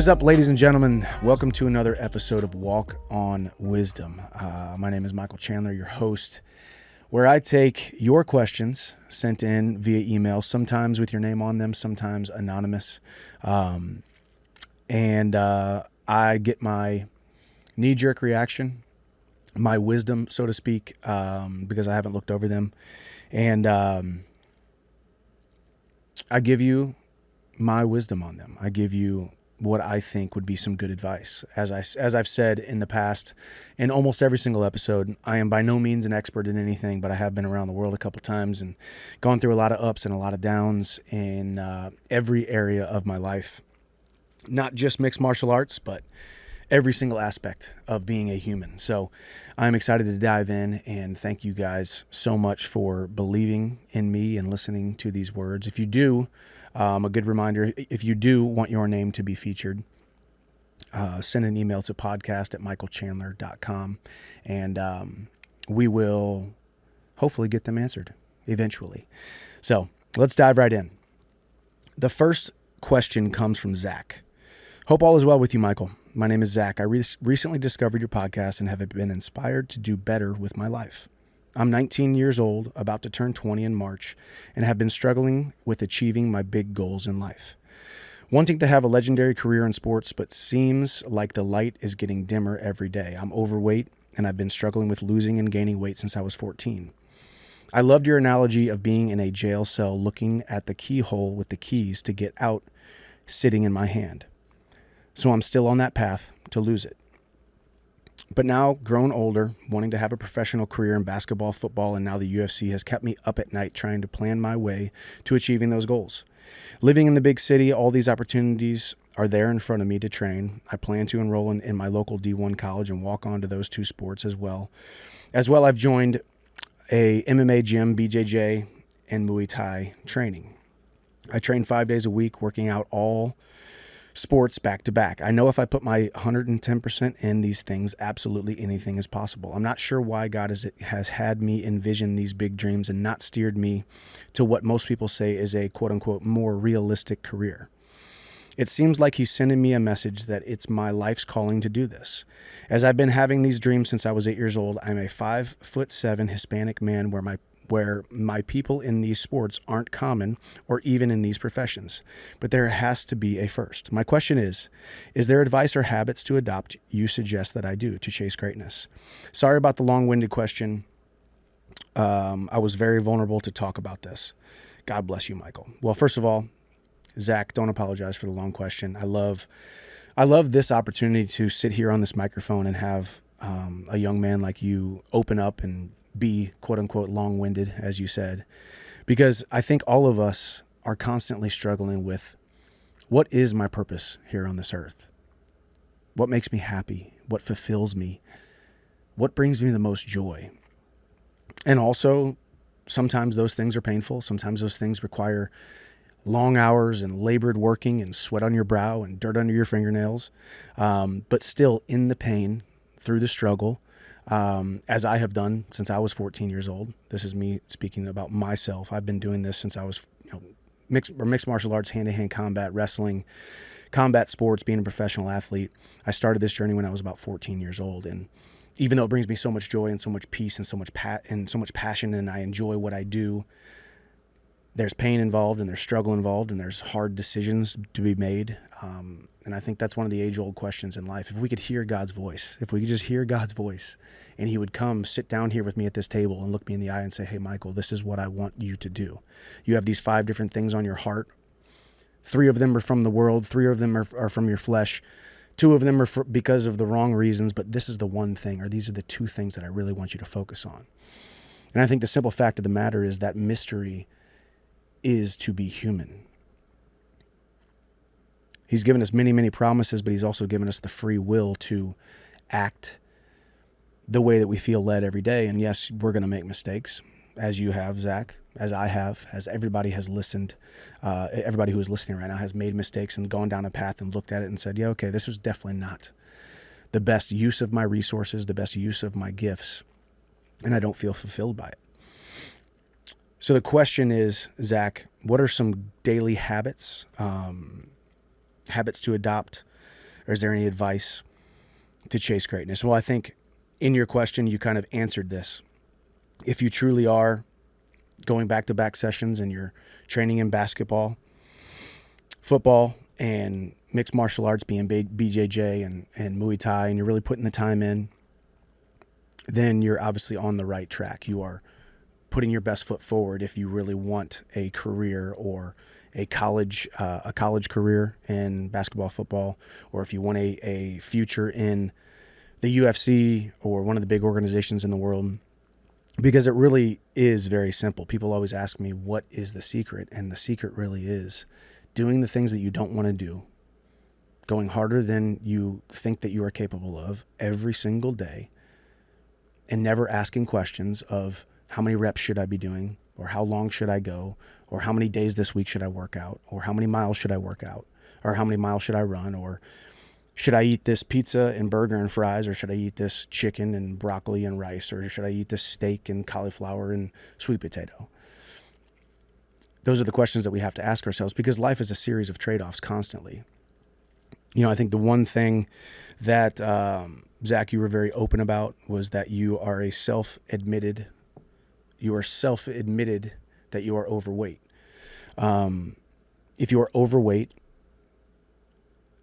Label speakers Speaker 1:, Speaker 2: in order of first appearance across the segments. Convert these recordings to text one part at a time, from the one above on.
Speaker 1: is up, ladies and gentlemen? Welcome to another episode of Walk on Wisdom. My name is Michael Chandler, your host, where I take your questions sent in via email, sometimes with your name on them, sometimes anonymous. And I get my knee-jerk reaction, my wisdom, so to speak, because I haven't looked over them. And I give you my wisdom on them. I give you what I think would be some good advice. As I've said in the past, in almost every single episode, I am by no means an expert in anything, but I have been around the world a couple times and gone through a lot of ups and a lot of downs in every area of my life. Not just mixed martial arts, but every single aspect of being a human. So I'm excited to dive in, and thank you guys so much for believing in me and listening to these words. If you do, a good reminder, if you do want your name to be featured, send an email to podcast@michaelchandler.com, and we will hopefully get them answered eventually. So let's dive right in. The first question comes from Zach. Hope all is well with you, Michael. My name is Zach. I recently discovered your podcast and have been inspired to do better with my life. I'm 19 years old, about to turn 20 in March, and have been struggling with achieving my big goals in life. Wanting to have a legendary career in sports, but seems like the light is getting dimmer every day. I'm overweight, and I've been struggling with losing and gaining weight since I was 14. I loved your analogy of being in a jail cell looking at the keyhole with the keys to get out sitting in my hand. So I'm still on that path to lose it. But now, grown older, wanting to have a professional career in basketball, football, and now the UFC has kept me up at night trying to plan my way to achieving those goals. Living in the big city, all these opportunities are there in front of me to train. I plan to enroll in my local D1 college and walk on to those two sports as well. I've joined a MMA gym, BJJ, and Muay Thai training. I train 5 days a week, working out all sports back to back. I know if I put my 110% in these things, absolutely anything is possible. I'm not sure why God has had me envision these big dreams and not steered me to what most people say is a quote unquote more realistic career. It seems like he's sending me a message that it's my life's calling to do this. As I've been having these dreams since I was 8 years old, I'm a 5'7" Hispanic man where my people in these sports aren't common or even in these professions, but there has to be a first. My question is there advice or habits to adopt you suggest that I do to chase greatness? Sorry about the long-winded question. I was very vulnerable to talk about this. God bless you, Michael. Well, first of all, Zach, don't apologize for the long question. I love this opportunity to sit here on this microphone and have a young man like you open up and be quote unquote long-winded, as you said, because I think all of us are constantly struggling with what is my purpose here on this earth? What makes me happy? What fulfills me? What brings me the most joy? And also, sometimes those things are painful. Sometimes those things require long hours and labored working and sweat on your brow and dirt under your fingernails. But still in the pain, through the struggle, as I have done since I was 14 years old. This is me speaking about myself. I've been doing this since I was, mixed martial arts, hand-to-hand combat, wrestling, combat sports, being a professional athlete. I started this journey when I was about 14 years old. And even though it brings me so much joy and so much peace and so much passion, and I enjoy what I do, there's pain involved and there's struggle involved and there's hard decisions to be made. And I think that's one of the age-old questions in life. If we could hear God's voice, if we could just hear God's voice, and he would come sit down here with me at this table and look me in the eye and say, hey, Michael, this is what I want you to do. You have these 5 different things on your heart. 3 of them are from the world. 3 of them are from your flesh. 2 of them are because of the wrong reasons, but this is the one thing, or these are the 2 things that I really want you to focus on. And I think the simple fact of the matter is that mystery is to be human. He's given us many, many promises, but he's also given us the free will to act the way that we feel led every day. And yes, we're going to make mistakes, as you have, Zach, as I have, as everybody has listened. Everybody who is listening right now has made mistakes and gone down a path and looked at it and said, yeah, okay, this was definitely not the best use of my resources, the best use of my gifts, and I don't feel fulfilled by it. So the question is, Zach, what are some daily habits to adopt or is there any advice to chase greatness? Well, I think in your question, you kind of answered this. If you truly are going back-to-back sessions and you're training in basketball, football, and mixed martial arts, being BJJ and Muay Thai, and you're really putting the time in, then you're obviously on the right track. You are putting your best foot forward if you really want a career or a college career in basketball, football, or if you want a future in the UFC or one of the big organizations in the world. Because it really is very simple. People always ask me, what is the secret? And the secret really is doing the things that you don't want to do, going harder than you think that you are capable of every single day, and never asking questions of how many reps should I be doing, or how long should I go, or how many days this week should I work out, or how many miles should I work out, or how many miles should I run, or should I eat this pizza and burger and fries, or should I eat this chicken and broccoli and rice, or should I eat this steak and cauliflower and sweet potato? Those are the questions that we have to ask ourselves, because life is a series of trade-offs constantly. You know, I think the one thing that, Zach, you were very open about was that you are self-admitted that you are overweight. If you are overweight,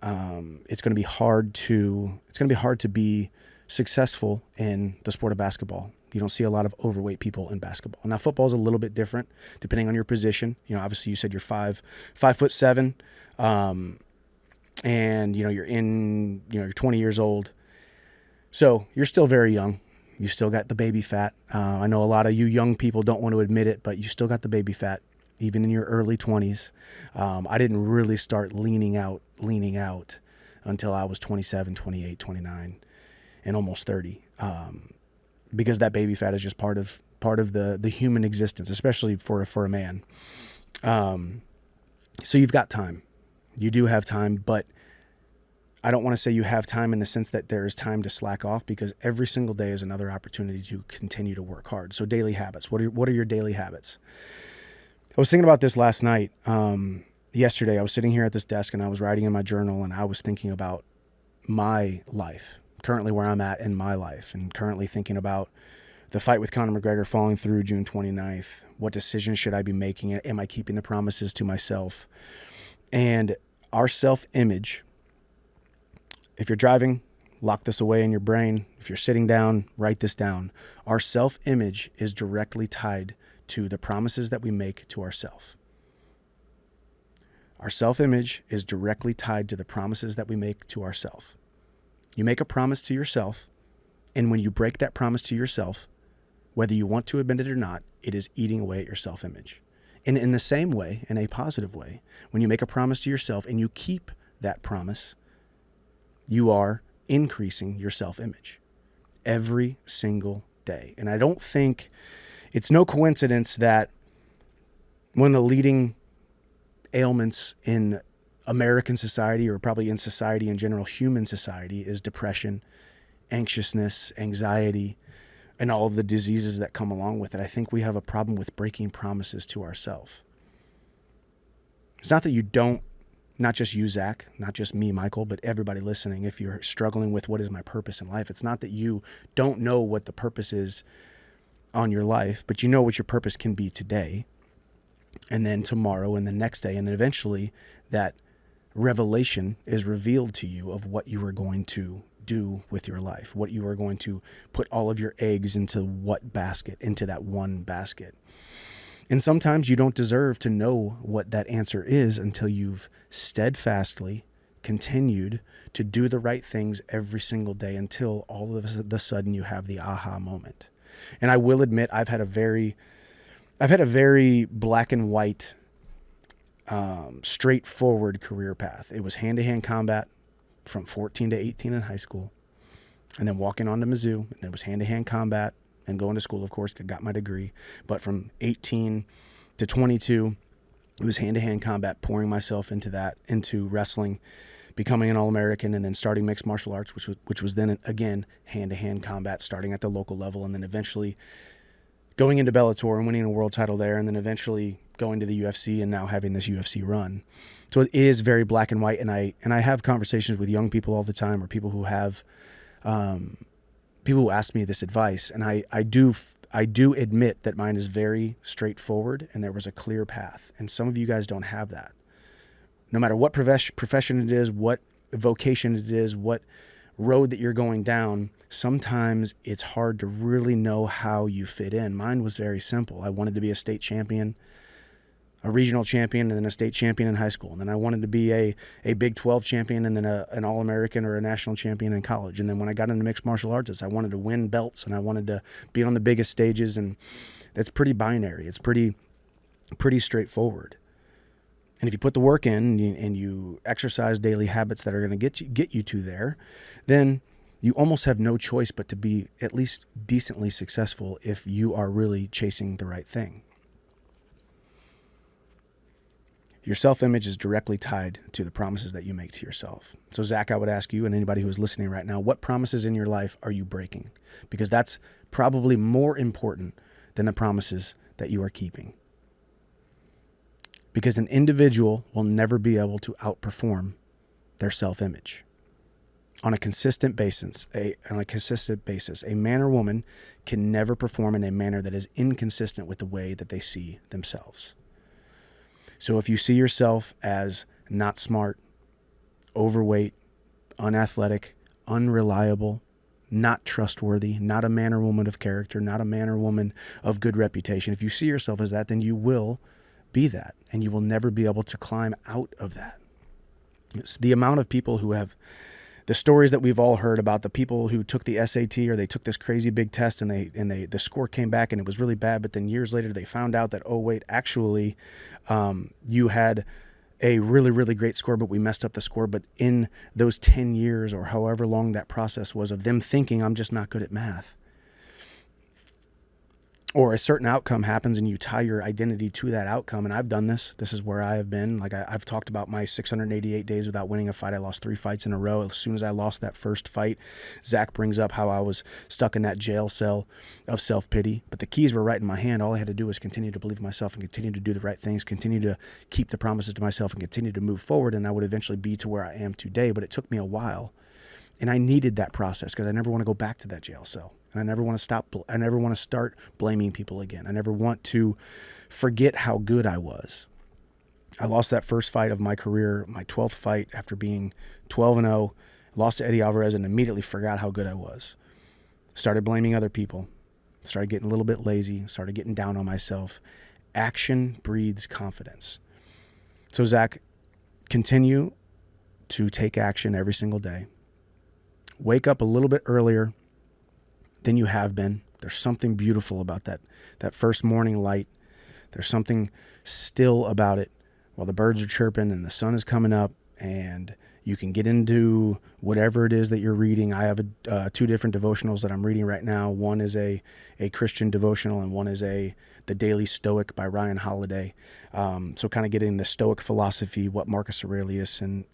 Speaker 1: it's going to be hard to be successful in the sport of basketball. You don't see a lot of overweight people in basketball. Now, football is a little bit different depending on your position. You know, obviously you said you're 5'7", and you're 20 years old. So you're still very young. You still got the baby fat. I know a lot of you young people don't want to admit it, but you still got the baby fat, even in your early 20s. I didn't really start leaning out until I was 27, 28, 29, and almost 30. Because that baby fat is just part of the human existence, especially for a man. So you've got time. You do have time, but I don't want to say you have time in the sense that there is time to slack off, because every single day is another opportunity to continue to work hard. So daily habits. What are your daily habits? I was thinking about this last night. Yesterday, I was sitting here at this desk and I was writing in my journal, and I was thinking about my life, currently where I'm at in my life, and currently thinking about the fight with Conor McGregor falling through June 29th. What decisions should I be making? Am I keeping the promises to myself? And our self-image, if you're driving, lock this away in your brain. If you're sitting down, write this down. Our self-image is directly tied to the promises that we make to ourselves. Our self-image is directly tied to the promises that we make to ourselves. You make a promise to yourself, and when you break that promise to yourself, whether you want to admit it or not, it is eating away at your self-image. And in the same way, in a positive way, when you make a promise to yourself and you keep that promise, you are increasing your self-image every single day. And I don't think it's no coincidence that one of the leading ailments in American society, or probably in society in general, human society, is depression, anxiousness, anxiety, and all of the diseases that come along with it. I think we have a problem with breaking promises to ourselves. It's not that you don't, not just you, Zach, not just me, Michael, but everybody listening, if you're struggling with what is my purpose in life, it's not that you don't know what the purpose is on your life, but you know what your purpose can be today, and then tomorrow, and the next day, and eventually that revelation is revealed to you of what you are going to do with your life, what you are going to put all of your eggs into what basket, into that one basket. And sometimes you don't deserve to know what that answer is until you've steadfastly continued to do the right things every single day, until all of a sudden you have the aha moment. And I will admit, I've had a very black and white, straightforward career path. It was hand-to-hand combat from 14 to 18 in high school, and then walking on to Mizzou, and it was hand-to-hand combat, and going to school, of course, got my degree. But from 18 to 22, it was hand-to-hand combat, pouring myself into wrestling, becoming an All-American, and then starting mixed martial arts, which was then, again, hand-to-hand combat, starting at the local level, and then eventually going into Bellator and winning a world title there, and then eventually going to the UFC and now having this UFC run. So it is very black and white. And I have conversations with young people all the time, or people who have, people who ask me this advice. And I do admit that mine is very straightforward and there was a clear path. And some of you guys don't have that. No matter what profession it is, what vocation it is, what road that you're going down, sometimes it's hard to really know how you fit in. Mine was very simple. I wanted to be a state champion, a regional champion, and then a state champion in high school. And then I wanted to be a Big 12 champion, and then an All-American or a national champion in college. And then when I got into mixed martial arts, I wanted to win belts, and I wanted to be on the biggest stages. And that's pretty binary. It's pretty straightforward. And if you put the work in and you exercise daily habits that are going to get you to there, then you almost have no choice but to be at least decently successful if you are really chasing the right thing. Your self-image is directly tied to the promises that you make to yourself. So Zach, I would ask you and anybody who is listening right now, what promises in your life are you breaking? Because that's probably more important than the promises that you are keeping. Because an individual will never be able to outperform their self-image. On a consistent basis, a man or woman can never perform in a manner that is inconsistent with the way that they see themselves. So if you see yourself as not smart, overweight, unathletic, unreliable, not trustworthy, not a man or woman of character, not a man or woman of good reputation, if you see yourself as that, then you will be that, and you will never be able to climb out of that. It's the amount of people who have the stories that we've all heard about, the people who took the SAT or they took this crazy big test and the score came back and it was really bad, but then years later they found out that, oh wait, actually you had a really, really great score, but we messed up the score. But in those 10 years or however long that process was of them thinking, I'm just not good at math, or a certain outcome happens and you tie your identity to that outcome. And I've done this. This is where I have been. Like I've talked about my 688 days without winning a fight. I lost 3 fights in a row. As soon as I lost that first fight, Zach brings up how I was stuck in that jail cell of self-pity. But the keys were right in my hand. All I had to do was continue to believe in myself and continue to do the right things, continue to keep the promises to myself and continue to move forward. And I would eventually be to where I am today. But it took me a while. And I needed that process because I never want to go back to that jail cell. And I never want to start blaming people again. I never want to forget how good I was. I lost that first fight of my career, my 12th fight after being 12-0, lost to Eddie Alvarez and immediately forgot how good I was. Started blaming other people, started getting a little bit lazy, started getting down on myself. Action breeds confidence. So Zach, continue to take action every single day. Wake up a little bit earlier than you have been. There's something beautiful about that first morning light. There's something still about it while the birds are chirping and the sun is coming up and you can get into whatever it is that you're reading. I have 2 different devotionals that I'm reading right now. One is a Christian devotional and one is the Daily Stoic by Ryan Holiday. So kind of getting the Stoic philosophy, what Marcus Aurelius and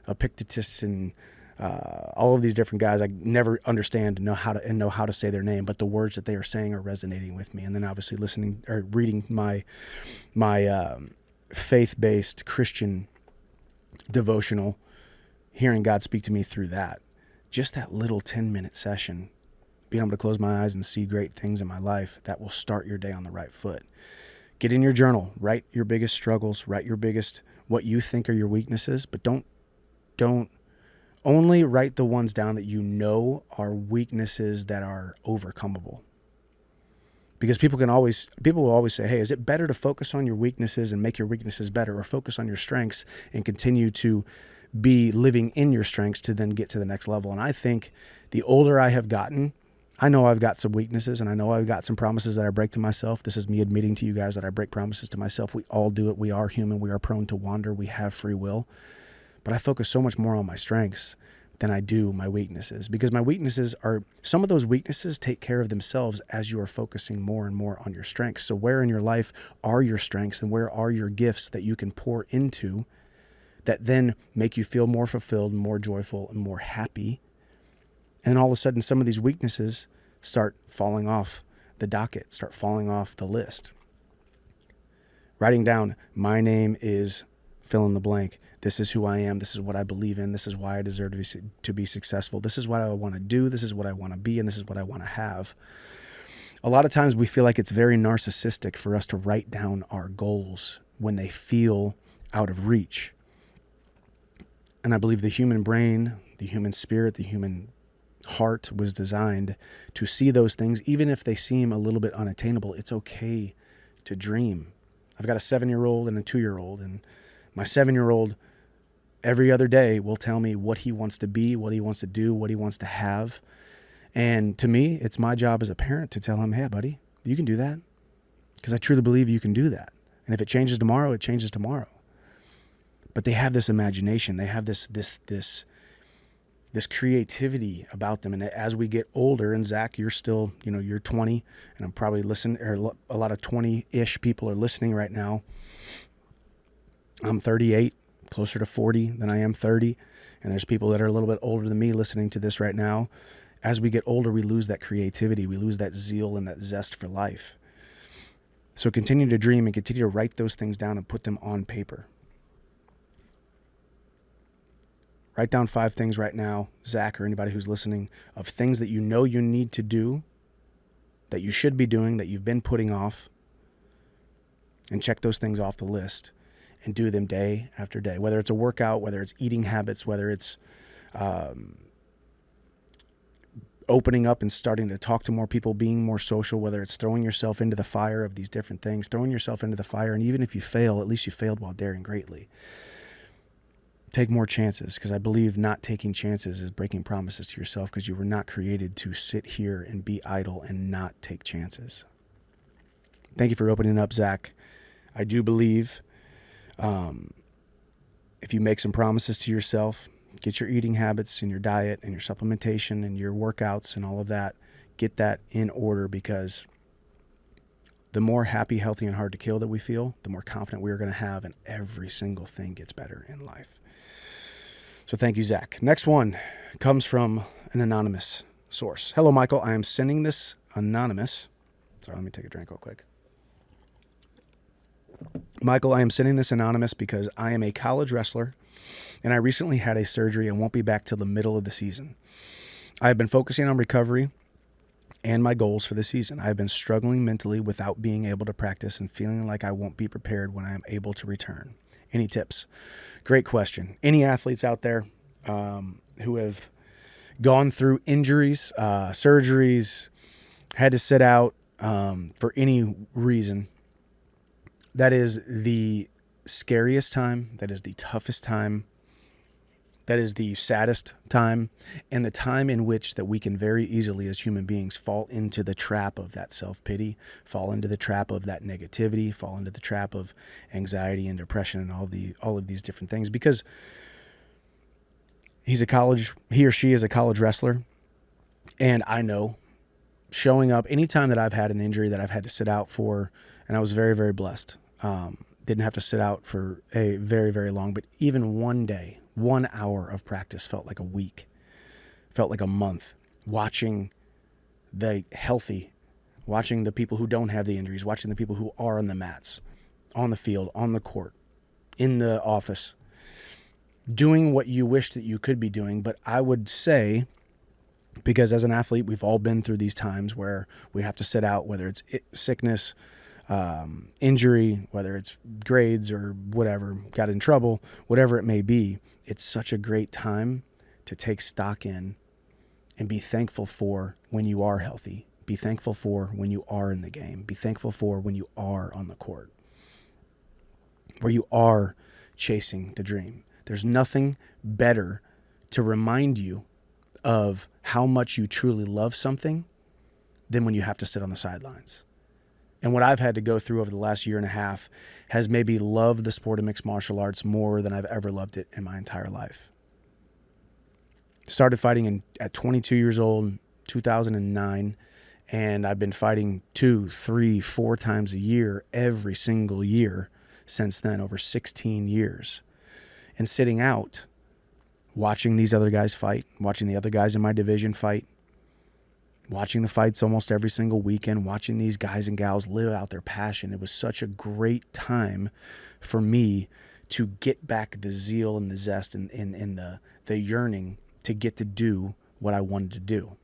Speaker 1: Epictetus and all of these different guys, I never understand and know how to say their name, but the words that they are saying are resonating with me. And then obviously reading my faith-based Christian devotional, hearing God speak to me through that. Just that little 10-minute session, being able to close my eyes and see great things in my life, that will start your day on the right foot. Get in your journal, write your biggest struggles, write your biggest, what you think are your weaknesses, but don't only write the ones down that you know are weaknesses that are overcomable. Because people will always say, hey, is it better to focus on your weaknesses and make your weaknesses better, or focus on your strengths and continue to be living in your strengths to then get to the next level? And I think the older I have gotten, I know I've got some weaknesses and I know I've got some promises that I break to myself. This is me admitting to you guys that I break promises to myself. We all do it. We are human. We are prone to wander. We have free will. But I focus so much more on my strengths than I do my weaknesses, because some of those weaknesses take care of themselves as you are focusing more and more on your strengths. So where in your life are your strengths and where are your gifts that you can pour into that then make you feel more fulfilled, more joyful, and more happy? And all of a sudden, some of these weaknesses start falling off the docket, start falling off the list. Writing down, my name is fill in the blank. This is who I am. This is what I believe in. This is why I deserve to be successful. This is what I want to do. This is what I want to be. And this is what I want to have. A lot of times we feel like it's very narcissistic for us to write down our goals when they feel out of reach. And I believe the human brain, the human spirit, the human heart was designed to see those things, even if they seem a little bit unattainable. It's okay to dream. I've got a 7-year-old and a 2-year-old, and my 7-year-old every other day will tell me what he wants to be, what he wants to do, what he wants to have. And to me, it's my job as a parent to tell him, hey, buddy, you can do that. Because I truly believe you can do that. And if it changes tomorrow, it changes tomorrow. But they have this imagination. They have this creativity about them. And as we get older, and Zach, you're still, you're 20, and I'm probably listening, or a lot of 20-ish people are listening right now. I'm 38, closer to 40 than I am 30. And there's people that are a little bit older than me listening to this right now. As we get older, we lose that creativity. We lose that zeal and that zest for life. So continue to dream and continue to write those things down and put them on paper. Write down 5 things right now, Zach, or anybody who's listening, of things that you know you need to do, that you should be doing, that you've been putting off, and check those things off the list and do them day after day. Whether it's a workout, whether it's eating habits, whether it's opening up and starting to talk to more people, being more social, whether it's throwing yourself into the fire of these different things, throwing yourself into the fire. And even if you fail, at least you failed while daring greatly. Take more chances, because I believe not taking chances is breaking promises to yourself, because you were not created to sit here and be idle and not take chances. Thank you for opening up, Zach. I do believe if you make some promises to yourself, get your eating habits and your diet and your supplementation and your workouts and all of that, get that in order, because the more happy, healthy, and hard to kill that we feel, the more confident we are going to have, and every single thing gets better in life. So thank you, Zach. Next one comes from an anonymous source. Hello, Michael. I am sending this anonymous. Sorry, let me take a drink real quick. Michael, I am sending this anonymous because I am a college wrestler, and I recently had a surgery and won't be back till the middle of the season. I have been focusing on recovery and my goals for the season. I have been struggling mentally without being able to practice and feeling like I won't be prepared when I am able to return. Any tips? Great question. Any athletes out there who have gone through injuries, surgeries, had to sit out for any reason, that is the scariest time. That is the toughest time. That is the saddest time, and the time in which that we can very easily as human beings fall into the trap of that self-pity, fall into the trap of that negativity, fall into the trap of anxiety and depression and all of these different things, because he or she is a college wrestler. And I know showing up anytime that I've had an injury that I've had to sit out for, and I was very, very blessed. Didn't have to sit out for a very, very long, but even one day, 1 hour of practice felt like a week, felt like a month. Watching the healthy, watching the people who don't have the injuries, watching the people who are on the mats, on the field, on the court, in the office, doing what you wish that you could be doing. But I would say, because as an athlete, we've all been through these times where we have to sit out, whether it's sickness, injury, whether it's grades or whatever, got in trouble, whatever it may be. It's such a great time to take stock in and be thankful for when you are healthy. Be thankful for when you are in the game. Be thankful for when you are on the court, where you are chasing the dream. There's nothing better to remind you of how much you truly love something than when you have to sit on the sidelines. And what I've had to go through over the last year and a half has made me love the sport of mixed martial arts more than I've ever loved it in my entire life. Started fighting at 22 years old, 2009, and I've been fighting 2, 3, 4 times a year, every single year since then, over 16 years. And sitting out, watching these other guys fight, watching the other guys in my division fight, watching the fights almost every single weekend, watching these guys and gals live out their passion. It was such a great time for me to get back the zeal and the zest and the yearning to get to do what I wanted to do.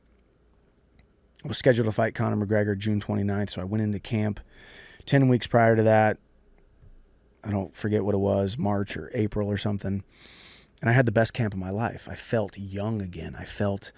Speaker 1: I was scheduled to fight Conor McGregor June 29th, so I went into camp 10 weeks prior to that. I don't forget what it was, March or April or something. And I had the best camp of my life. I felt young again. I felt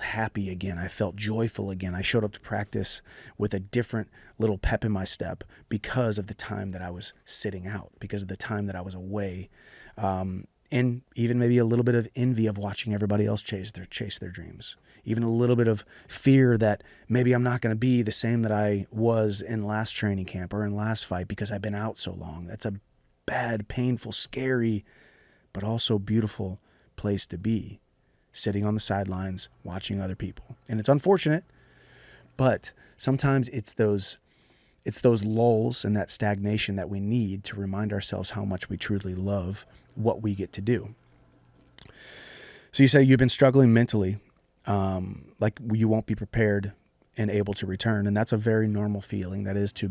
Speaker 1: happy again. I felt joyful again. I showed up to practice with a different little pep in my step because of the time that I was sitting out, because of the time that I was away, and even maybe a little bit of envy of watching everybody else chase their dreams. Even a little bit of fear that maybe I'm not going to be the same that I was in last training camp or in last fight because I've been out so long. That's a bad, painful, scary, but also beautiful place to be, sitting on the sidelines watching other people. And it's unfortunate, but sometimes it's those lulls and that stagnation that we need to remind ourselves how much we truly love what we get to do. So you say you've been struggling mentally, like you won't be prepared and able to return, and that's a very normal feeling. That is to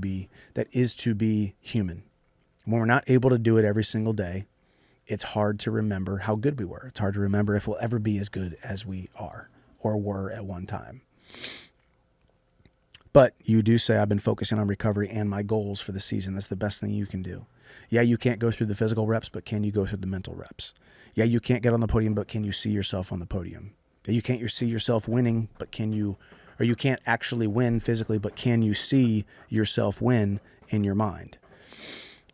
Speaker 1: be human. When we're not able to do it every single day, it's hard to remember how good we were. It's hard to remember if we'll ever be as good as we are or were at one time. But you do say, I've been focusing on recovery and my goals for the season. That's the best thing you can do. Yeah, you can't go through the physical reps, but can you go through the mental reps? Yeah, you can't get on the podium, but can you see yourself on the podium? Yeah, you can't see yourself winning, but you can't actually win physically, but can you see yourself win in your mind?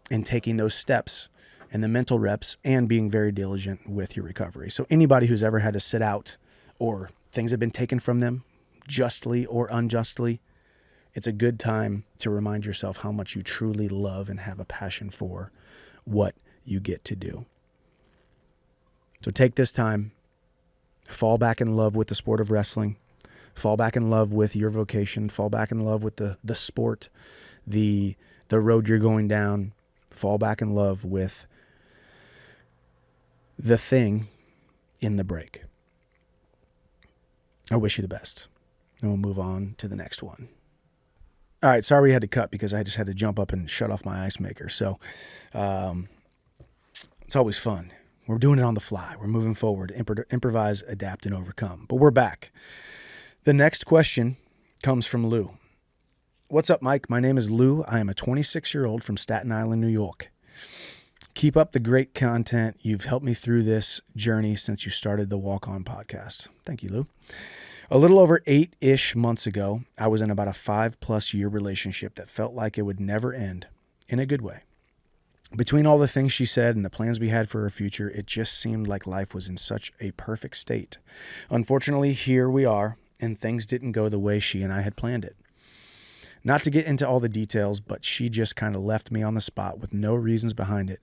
Speaker 1: And taking those steps and the mental reps and being very diligent with your recovery. So anybody who's ever had to sit out or things have been taken from them justly or unjustly, it's a good time to remind yourself how much you truly love and have a passion for what you get to do. So take this time, fall back in love with the sport of wrestling, fall back in love with your vocation, fall back in love with the sport, the road you're going down, fall back in love with the thing in the break. I wish you the best. And we'll move on to the next one. All right, sorry we had to cut because I just had to jump up and shut off my ice maker. So it's always fun. We're doing it on the fly. We're moving forward. Improvise, adapt, and overcome. But we're back. The next question comes from Lou. What's up, Mike? My name is Lou. I am a 26-year-old from Staten Island, New York. Keep up the great content. You've helped me through this journey since you started the Walk On podcast. Thank you, Lou. A little over 8-ish months ago, I was in about a 5+ year relationship that felt like it would never end, in a good way. Between all the things she said and the plans we had for her future, it just seemed like life was in such a perfect state. Unfortunately, here we are, and things didn't go the way she and I had planned it. Not to get into all the details, but she just kind of left me on the spot with no reasons behind it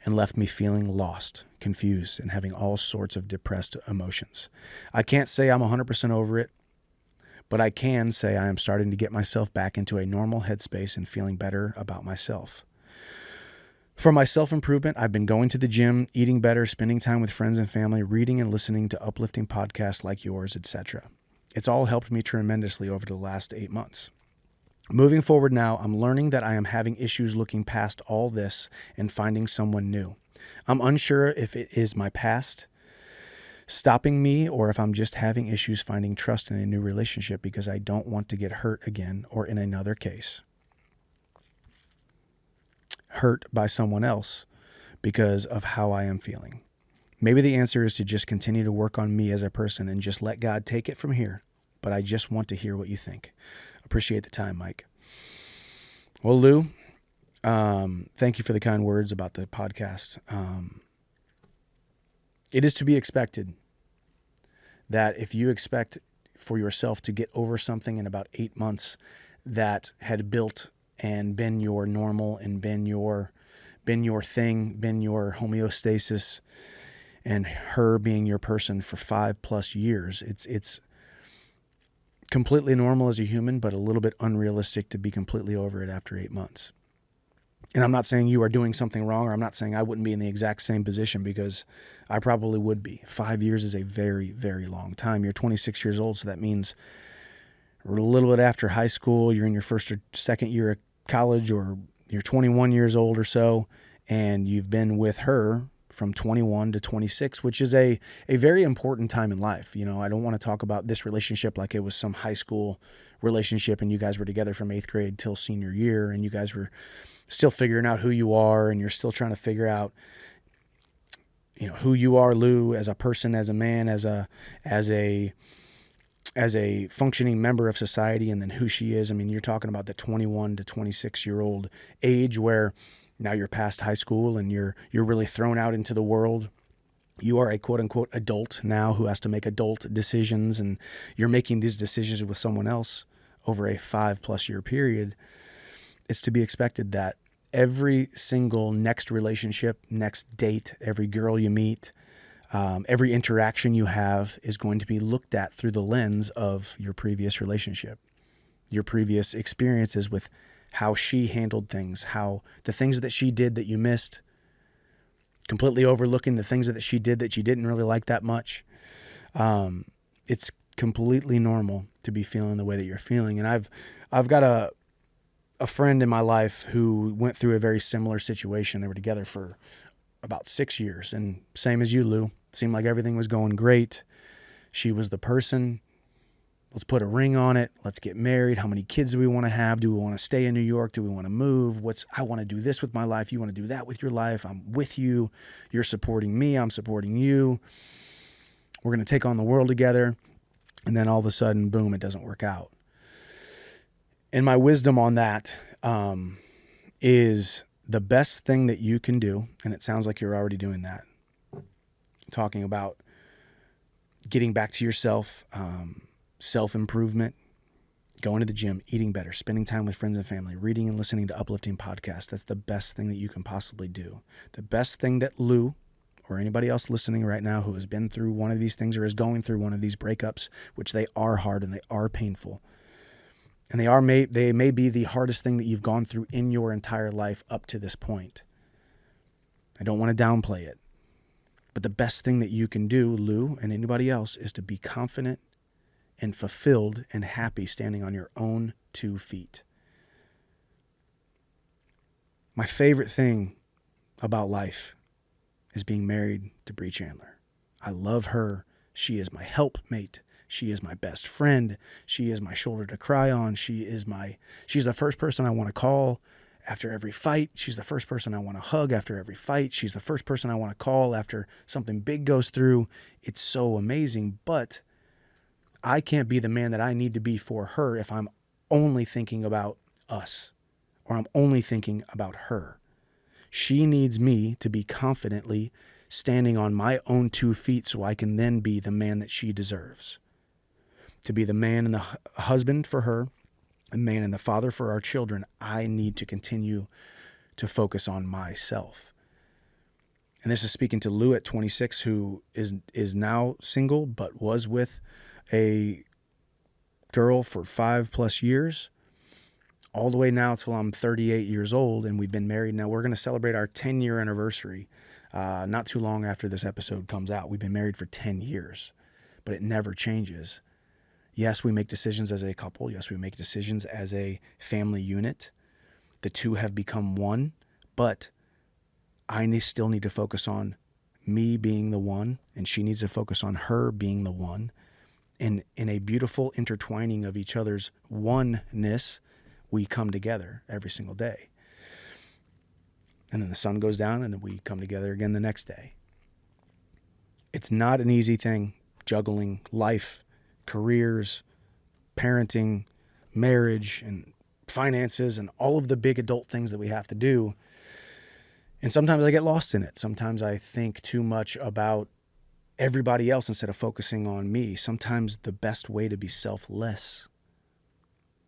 Speaker 1: and left me feeling lost, confused, and having all sorts of depressed emotions. I can't say I'm 100% over it, but I can say I am starting to get myself back into a normal headspace and feeling better about myself. For my self-improvement, I've been going to the gym, eating better, spending time with friends and family, reading and listening to uplifting podcasts like yours, etc. It's all helped me tremendously over the last 8 months. Moving forward now, I'm learning that I am having issues looking past all this and finding someone new. I'm unsure if it is my past stopping me or if I'm just having issues finding trust in a new relationship because I don't want to get hurt again or in another case, hurt by someone else because of how I am feeling. Maybe the answer is to just continue to work on me as a person and just let God take it from here. But I just want to hear what you think. Appreciate the time, Mike. Well, Lou, thank you for the kind words about the podcast. It is to be expected that if you expect for yourself to get over something in about 8 months that had built and been your normal and been your thing, been your homeostasis, and her being your person for 5+ years, it's completely normal as a human, but a little bit unrealistic to be completely over it after 8 months. And I'm not saying you are doing something wrong, or I'm not saying I wouldn't be in the exact same position, because I probably would be. 5 years is a very, very long time. You're 26 years old, so that means or a little bit after high school, you're in your first or second year of college, or you're 21 years old or so, and you've been with her from 21 to 26, which is a very important time in life. You know, I don't want to talk about this relationship like it was some high school relationship and you guys were together from 8th grade till senior year and you guys were still figuring out who you are and you're still trying to figure out, you know, who you are, Lou, as a person, as a man, as a functioning member of society, and then who she is. I mean, you're talking about the 21 to 26-year-old age where now you're past high school and you're really thrown out into the world. You are a quote unquote adult now who has to make adult decisions, and you're making these decisions with someone else over a 5+ year period. It's to be expected that every single next relationship, next date, every girl you meet, every interaction you have is going to be looked at through the lens of your previous relationship, your previous experiences with how she handled things, how the things that she did that you missed, completely overlooking the things that she did that you didn't really like that much. It's completely normal to be feeling the way that you're feeling. And I've got a friend in my life who went through a very similar situation. They were together for about 6 years, and same as you, Lou, seemed like everything was going great. She was the person. Let's put a ring on it. Let's get married. How many kids do we want to have? Do we want to stay in New York? Do we want to move? I want to do this with my life. You want to do that with your life. I'm with you. You're supporting me. I'm supporting you. We're going to take on the world together. And then all of a sudden, boom, it doesn't work out. And my wisdom on that is the best thing that you can do, and it sounds like you're already doing that, talking about getting back to yourself, self-improvement, going to the gym, eating better, spending time with friends and family, reading and listening to uplifting podcasts. That's the best thing that you can possibly do. The best thing that Lou or anybody else listening right now who has been through one of these things or is going through one of these breakups, which they are hard and they are painful, and they may be the hardest thing that you've gone through in your entire life up to this point. I don't want to downplay it, but the best thing that you can do, Lou, and anybody else, is to be confident and fulfilled and happy standing on your own 2 feet. My favorite thing about life is being married to Bree Chandler. I love her. She is my helpmate. She is my best friend. She is my shoulder to cry on. She's the first person I want to call after every fight. She's the first person I want to hug after every fight. She's the first person I want to call after something big goes through. It's so amazing, but I can't be the man that I need to be for her if I'm only thinking about us or I'm only thinking about her. She needs me to be confidently standing on my own 2 feet so I can then be the man that she deserves. To be the man and the husband for her, the man and the father for our children, I need to continue to focus on myself. And this is speaking to Lou at 26, who is now single but was with a girl for 5+ years, all the way now till I'm 38 years old, and we've been married. Now we're going to celebrate our 10-year anniversary not too long after this episode comes out. We've been married for 10 years, but it never changes. Yes, we make decisions as a couple. Yes, we make decisions as a family unit. The two have become one, but I still need to focus on me being the one, and she needs to focus on her being the one. And in a beautiful intertwining of each other's oneness, we come together every single day. And then the sun goes down, and then we come together again the next day. It's not an easy thing, juggling life, careers, parenting, marriage, and finances, and all of the big adult things that we have to do. And sometimes I get lost in it. Sometimes I think too much about everybody else instead of focusing on me. Sometimes the best way to be selfless,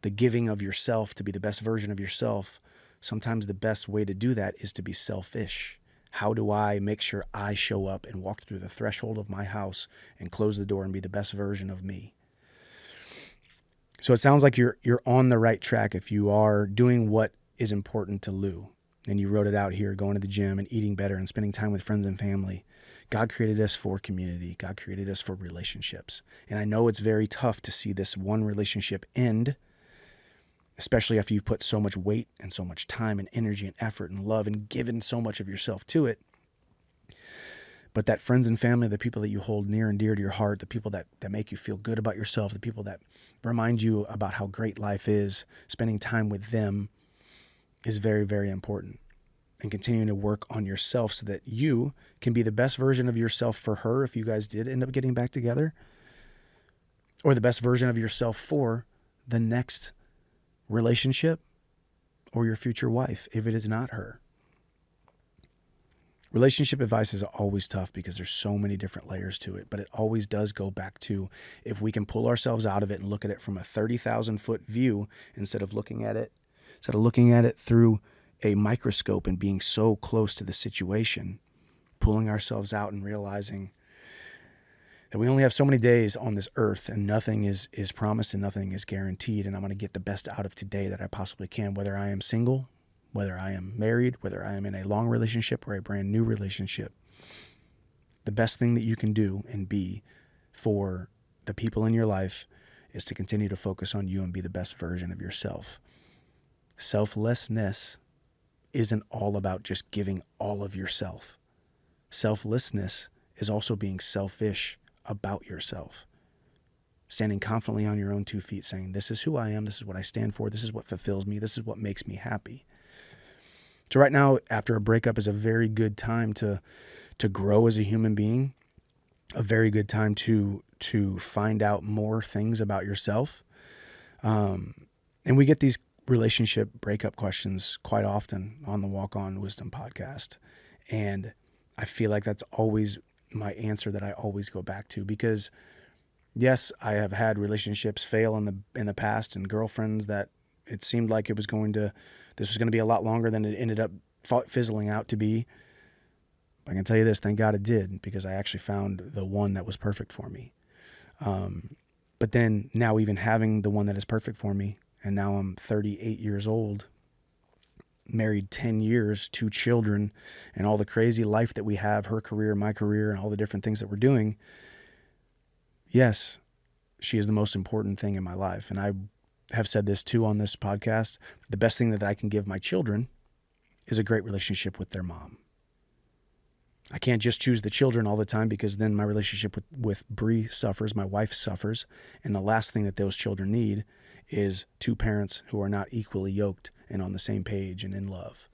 Speaker 1: the giving of yourself to be the best version of yourself, sometimes the best way to do that is to be selfish. How do I make sure I show up and walk through the threshold of my house and close the door and be the best version of me? So it sounds like you're on the right track if you are doing what is important to Lou. and you wrote it out here, going to the gym and eating better and spending time with friends and family. God created us for community. God created us for relationships. And I know it's very tough to see this one relationship end, especially after you've put so much weight and so much time and energy and effort and love and given so much of yourself to it. But that friends and family, the people that you hold near and dear to your heart, the people that make you feel good about yourself, the people that remind you about how great life is, spending time with them is very, very important. And continuing to work on yourself so that you can be the best version of yourself for her if you guys did end up getting back together, or the best version of yourself for the next relationship or your future wife if it is not her. Relationship advice is always tough because there's so many different layers to it, but it always does go back to, if we can pull ourselves out of it and look at it from a 30,000 foot view instead of looking at it through a microscope and being so close to the situation, pulling ourselves out and realizing that we only have so many days on this earth and nothing is promised and nothing is guaranteed. And I'm going to get the best out of today that I possibly can, whether I am single, whether I am married, whether I am in a long relationship or a brand new relationship. The best thing that you can do and be for the people in your life is to continue to focus on you and be the best version of yourself. Selflessness isn't all about just giving all of yourself. Selflessness is also being selfish about yourself. Standing confidently on your own 2 feet, saying, this is who I am, this is what I stand for, this is what fulfills me, this is what makes me happy. So right now, after a breakup is a very good time to grow as a human being, a very good time to find out more things about yourself. And we get these relationship breakup questions quite often on the Walk On Wisdom podcast. And I feel like that's always my answer that I always go back to, because yes, I have had relationships fail in the past, and girlfriends that it seemed like this was going to be a lot longer than it ended up fizzling out to be. I can tell you this, thank God it did, because I actually found the one that was perfect for me. But then now, even having the one that is perfect for me, and now I'm 38 years old, married 10 years, 2 children, and all the crazy life that we have, her career, my career, and all the different things that we're doing. Yes, she is the most important thing in my life. And I have said this too on this podcast. The best thing that I can give my children is a great relationship with their mom. I can't just choose the children all the time, because then my relationship with Bree suffers, my wife suffers, and the last thing that those children need is 2 parents who are not equally yoked and on the same page and in love.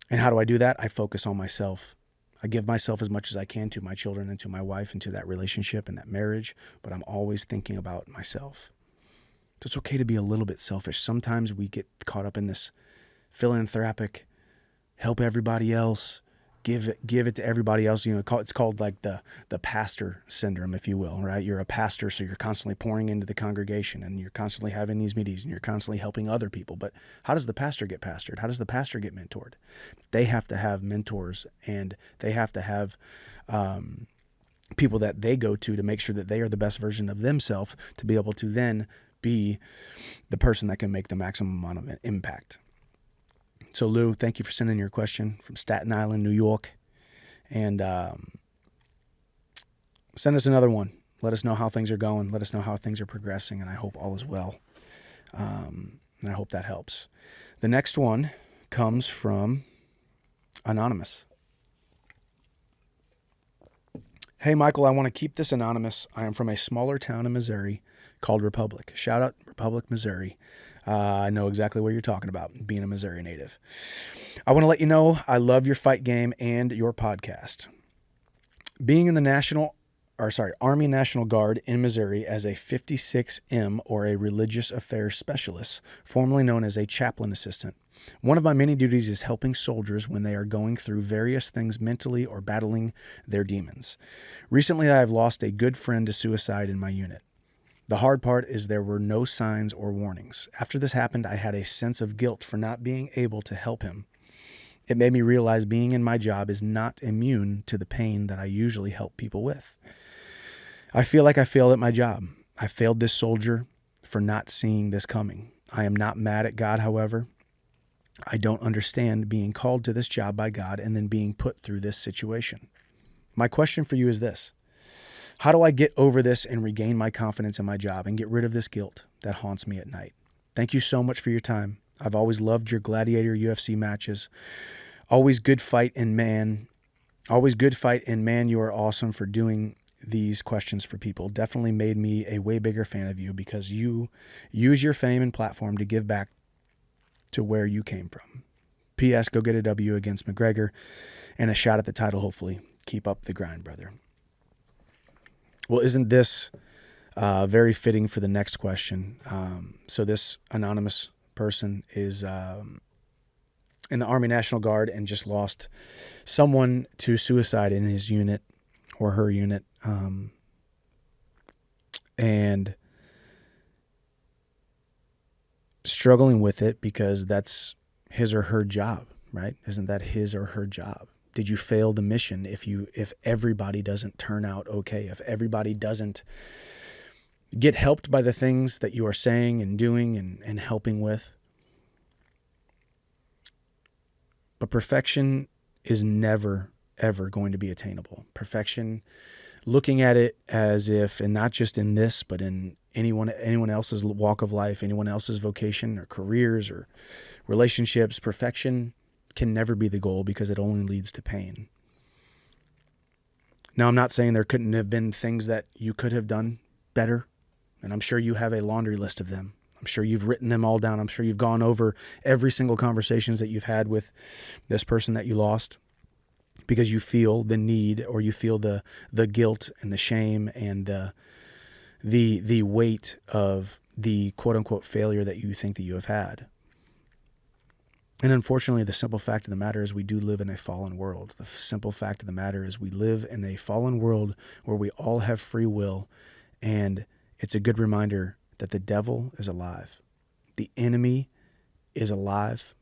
Speaker 1: And how do I do that? I focus on myself. I give myself as much as I can to my children and to my wife and to that relationship and that marriage, but I'm always thinking about myself. So it's okay to be a little bit selfish. Sometimes we get caught up in this philanthropic, help everybody else, give it to everybody else. You know, it's called like the pastor syndrome, if you will, right? You're a pastor, so you're constantly pouring into the congregation and you're constantly having these meetings and you're constantly helping other people. But how does the pastor get pastored? How does the pastor get mentored? They have to have mentors, and they have to have people that they go to make sure that they are the best version of themselves, to be able to then be the person that can make the maximum amount of impact. So Lou, thank you for sending your question from Staten Island, New York. And send us another one. Let us know how things are going. Let us know how things are progressing. And I hope all is well. And I hope that helps. The next one comes from Anonymous. Hey, Michael, I want to keep this anonymous. I am from a smaller town in Missouri called Republic. Shout out Republic, Missouri. I know exactly what you're talking about, being a Missouri native. I want to let you know I love your fight game and your podcast. Being in the Army National Guard in Missouri as a 56M, or a religious affairs specialist, formerly known as a chaplain assistant, one of my many duties is helping soldiers when they are going through various things mentally or battling their demons. Recently, I have lost a good friend to suicide in my unit. The hard part is there were no signs or warnings. After this happened, I had a sense of guilt for not being able to help him. It made me realize being in my job is not immune to the pain that I usually help people with. I feel like I failed at my job. I failed this soldier for not seeing this coming. I am not mad at God, however. I don't understand being called to this job by God and then being put through this situation. My question for you is this: how do I get over this and regain my confidence in my job and get rid of this guilt that haunts me at night? Thank you so much for your time. I've always loved your Gladiator UFC matches. Always good fight, and man, you are awesome for doing these questions for people. Definitely made me a way bigger fan of you because you use your fame and platform to give back to where you came from. P.S. Go get a W against McGregor and a shot at the title, hopefully. Keep up the grind, brother. Well, isn't this very fitting for the next question? So this anonymous person is in the Army National Guard and just lost someone to suicide in his unit or her unit. And struggling with it because that's his or her job, right? Isn't that his or her job? Did you fail the mission if everybody doesn't turn out okay, if everybody doesn't get helped by the things that you are saying and doing and helping with? But perfection is never, ever going to be attainable. Perfection, looking at it as if, and not just in this, but in anyone else's walk of life, anyone else's vocation or careers or relationships, perfection can never be the goal because it only leads to pain. Now, I'm not saying there couldn't have been things that you could have done better, and I'm sure you have a laundry list of them. I'm sure you've written them all down. I'm sure you've gone over every single conversations that you've had with this person that you lost because you feel the need, or you feel the guilt and the shame and the weight of the quote unquote failure that you think that you have had. And unfortunately, the simple fact of the matter is we do live in a fallen world. The simple fact of the matter is we live in a fallen world where we all have free will, and it's a good reminder that the devil is alive. The enemy is alive.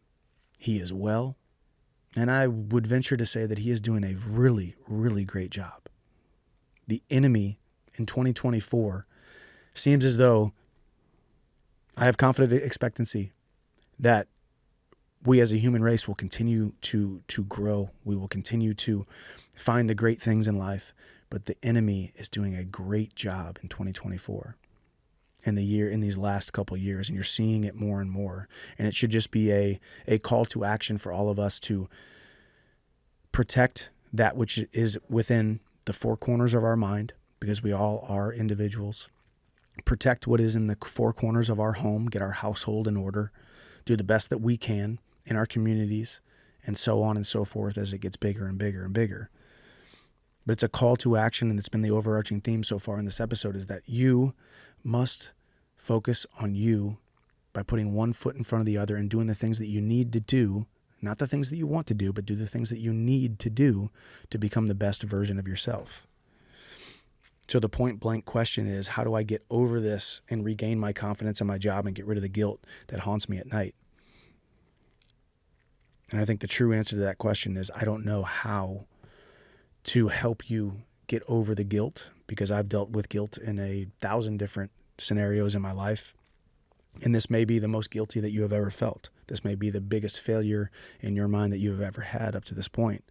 Speaker 1: He is well. And I would venture to say that he is doing a really, really great job. The enemy in 2024 seems as though I have confident expectancy that we as a human race will continue to grow. We will continue to find the great things in life. But the enemy is doing a great job in 2024. In these last couple of years, and you're seeing it more and more. And it should just be a call to action for all of us to protect that which is within the four corners of our mind, because we all are individuals. Protect what is in the four corners of our home, get our household in order, do the best that we can in our communities, and so on and so forth as it gets bigger and bigger and bigger. But it's a call to action, and it's been the overarching theme so far in this episode, is that you must focus on you by putting one foot in front of the other and doing the things that you need to do, not the things that you want to do, but do the things that you need to do to become the best version of yourself. So the point blank question is, how do I get over this and regain my confidence in my job and get rid of the guilt that haunts me at night? And I think the true answer to that question is, I don't know how to help you get over the guilt, because I've dealt with guilt in 1,000 different scenarios in my life. And this may be the most guilty that you have ever felt. This may be the biggest failure in your mind that you have ever had up to this point.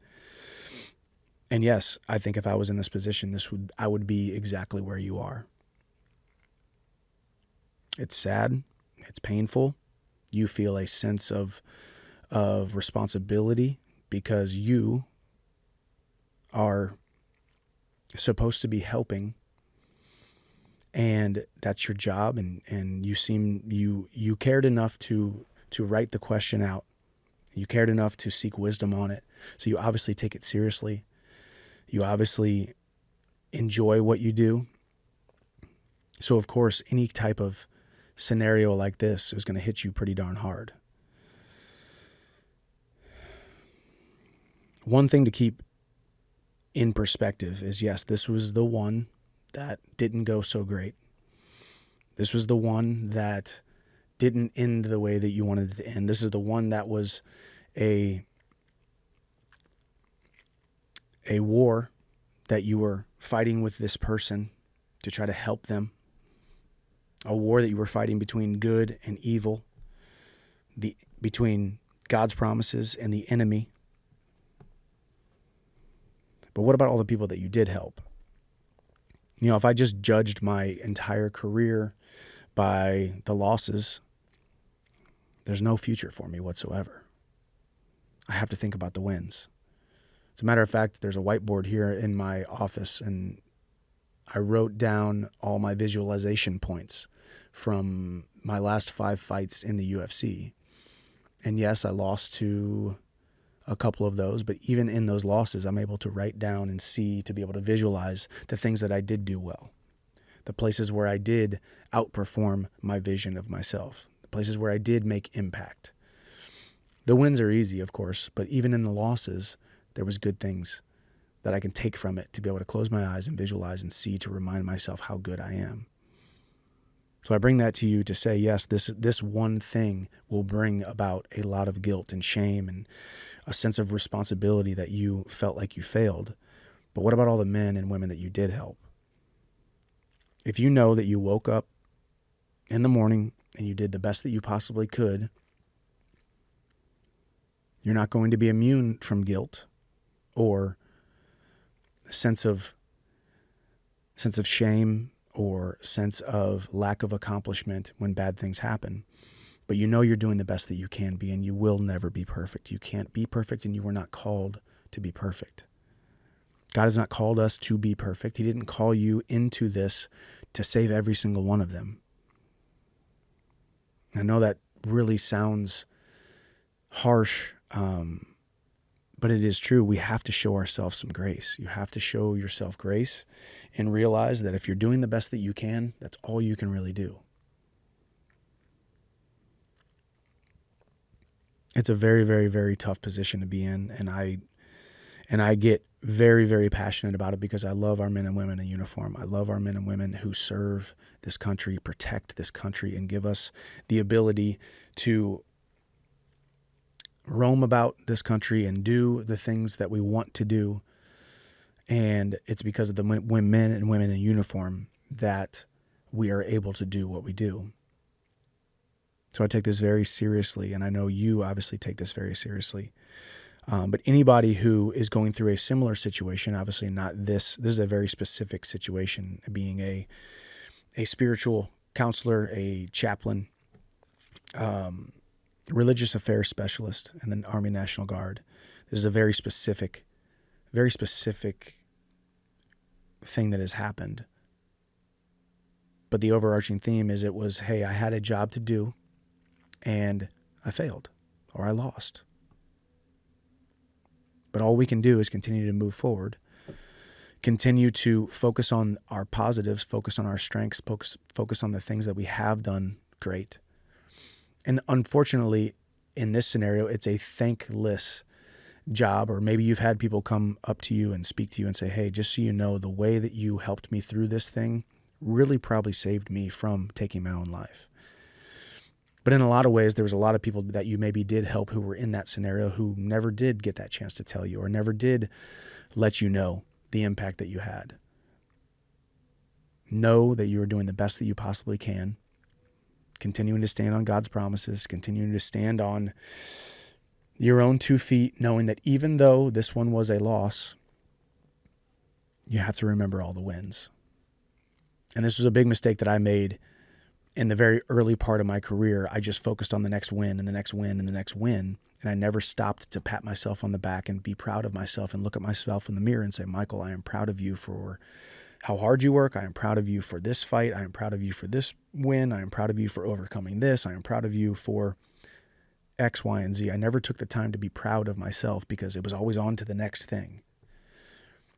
Speaker 1: And yes, I think if I was in this position, I would be exactly where you are. It's sad. It's painful. You feel a sense of responsibility because you are supposed to be helping, and that's your job, and you cared enough to write the question out. You cared enough to seek wisdom on it. So you obviously take it seriously. You obviously enjoy what you do. So of course, any type of scenario like this is going to hit you pretty darn hard. One thing to keep in perspective is, yes, this was the one that didn't go so great. This was the one that didn't end the way that you wanted it to end. This is the one that was a war that you were fighting with this person to try to help them. A war that you were fighting between good and evil, between God's promises and the enemy. But what about all the people that you did help? You know, if I just judged my entire career by the losses, there's no future for me whatsoever. I have to think about the wins. As a matter of fact, there's a whiteboard here in my office, and I wrote down all my visualization points from my last 5 fights in the UFC. And yes, I lost to a couple of those, but even in those losses, I'm able to write down and see, to be able to visualize the things that I did do well, the places where I did outperform my vision of myself, the places where I did make impact. The wins are easy, of course, but even in the losses, there was good things that I can take from it to be able to close my eyes and visualize and see, to remind myself how good I am. So I bring that to you to say, yes, this one thing will bring about a lot of guilt and shame and a sense of responsibility that you felt like you failed. But what about all the men and women that you did help? If you know that you woke up in the morning and you did the best that you possibly could, you're not going to be immune from guilt or a sense of shame or sense of lack of accomplishment when bad things happen. But you know you're doing the best that you can be, and you will never be perfect. You can't be perfect, and you were not called to be perfect. God has not called us to be perfect. He didn't call you into this to save every single one of them. I know that really sounds harsh, but it is true. We have to show ourselves some grace. You have to show yourself grace and realize that if you're doing the best that you can, that's all you can really do. It's a very, very, very tough position to be in, and I get very, very passionate about it because I love our men and women in uniform. I love our men and women who serve this country, protect this country, and give us the ability to roam about this country and do the things that we want to do. And it's because of the men and women in uniform that we are able to do what we do. So I take this very seriously, and I know you obviously take this very seriously. But anybody who is going through a similar situation, obviously not this is a very specific situation, being a spiritual counselor, a chaplain, religious affairs specialist, and then Army National Guard. This is a very specific thing that has happened. But the overarching theme is hey, I had a job to do, and I failed, or I lost. But all we can do is continue to move forward, continue to focus on our positives, focus on our strengths, focus on the things that we have done great. And unfortunately, in this scenario, it's a thankless job, or maybe you've had people come up to you and speak to you and say, hey, just so you know, the way that you helped me through this thing really probably saved me from taking my own life. But in a lot of ways, there was a lot of people that you maybe did help who were in that scenario who never did get that chance to tell you, or never did let you know the impact that you had. Know that you are doing the best that you possibly can, continuing to stand on God's promises, continuing to stand on your own 2 feet, knowing that even though this one was a loss, you have to remember all the wins. And this was a big mistake that I made in the very early part of my career. I just focused on the next win and the next win and the next win. And I never stopped to pat myself on the back and be proud of myself and look at myself in the mirror and say, Michael, I am proud of you for how hard you work. I am proud of you for this fight. I am proud of you for this win. I am proud of you for overcoming this. I am proud of you for X, Y, and Z. I never took the time to be proud of myself because it was always on to the next thing.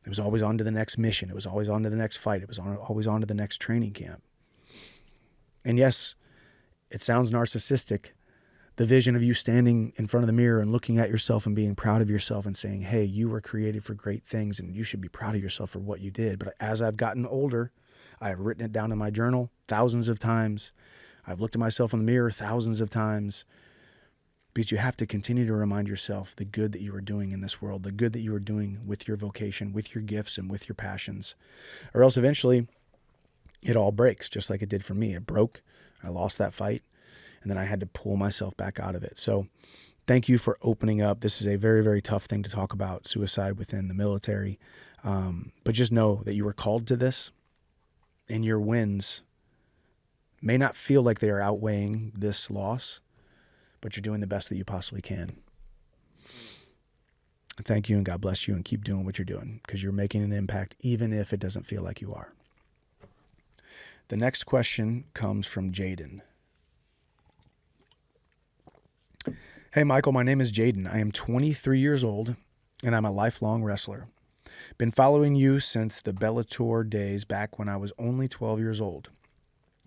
Speaker 1: It was always on to the next mission. It was always on to the next fight. It was always on to the next training camp. And yes, it sounds narcissistic, the vision of you standing in front of the mirror and looking at yourself and being proud of yourself and saying, hey, you were created for great things and you should be proud of yourself for what you did. But as I've gotten older, I have written it down in my journal thousands of times. I've looked at myself in the mirror thousands of times, because you have to continue to remind yourself the good that you are doing in this world, the good that you are doing with your vocation, with your gifts, and with your passions. Or else eventually it all breaks, just like it did for me. It broke. I lost that fight, and then I had to pull myself back out of it. So thank you for opening up. This is a very, very tough thing to talk about, suicide within the military. But just know that you were called to this, and your wins may not feel like they are outweighing this loss, but you're doing the best that you possibly can. Thank you, and God bless you, and keep doing what you're doing, because you're making an impact even if it doesn't feel like you are. The next question comes from Jaden. Hey, Michael, my name is Jaden. I am 23 years old, and I'm a lifelong wrestler. Been following you since the Bellator days back when I was only 12 years old.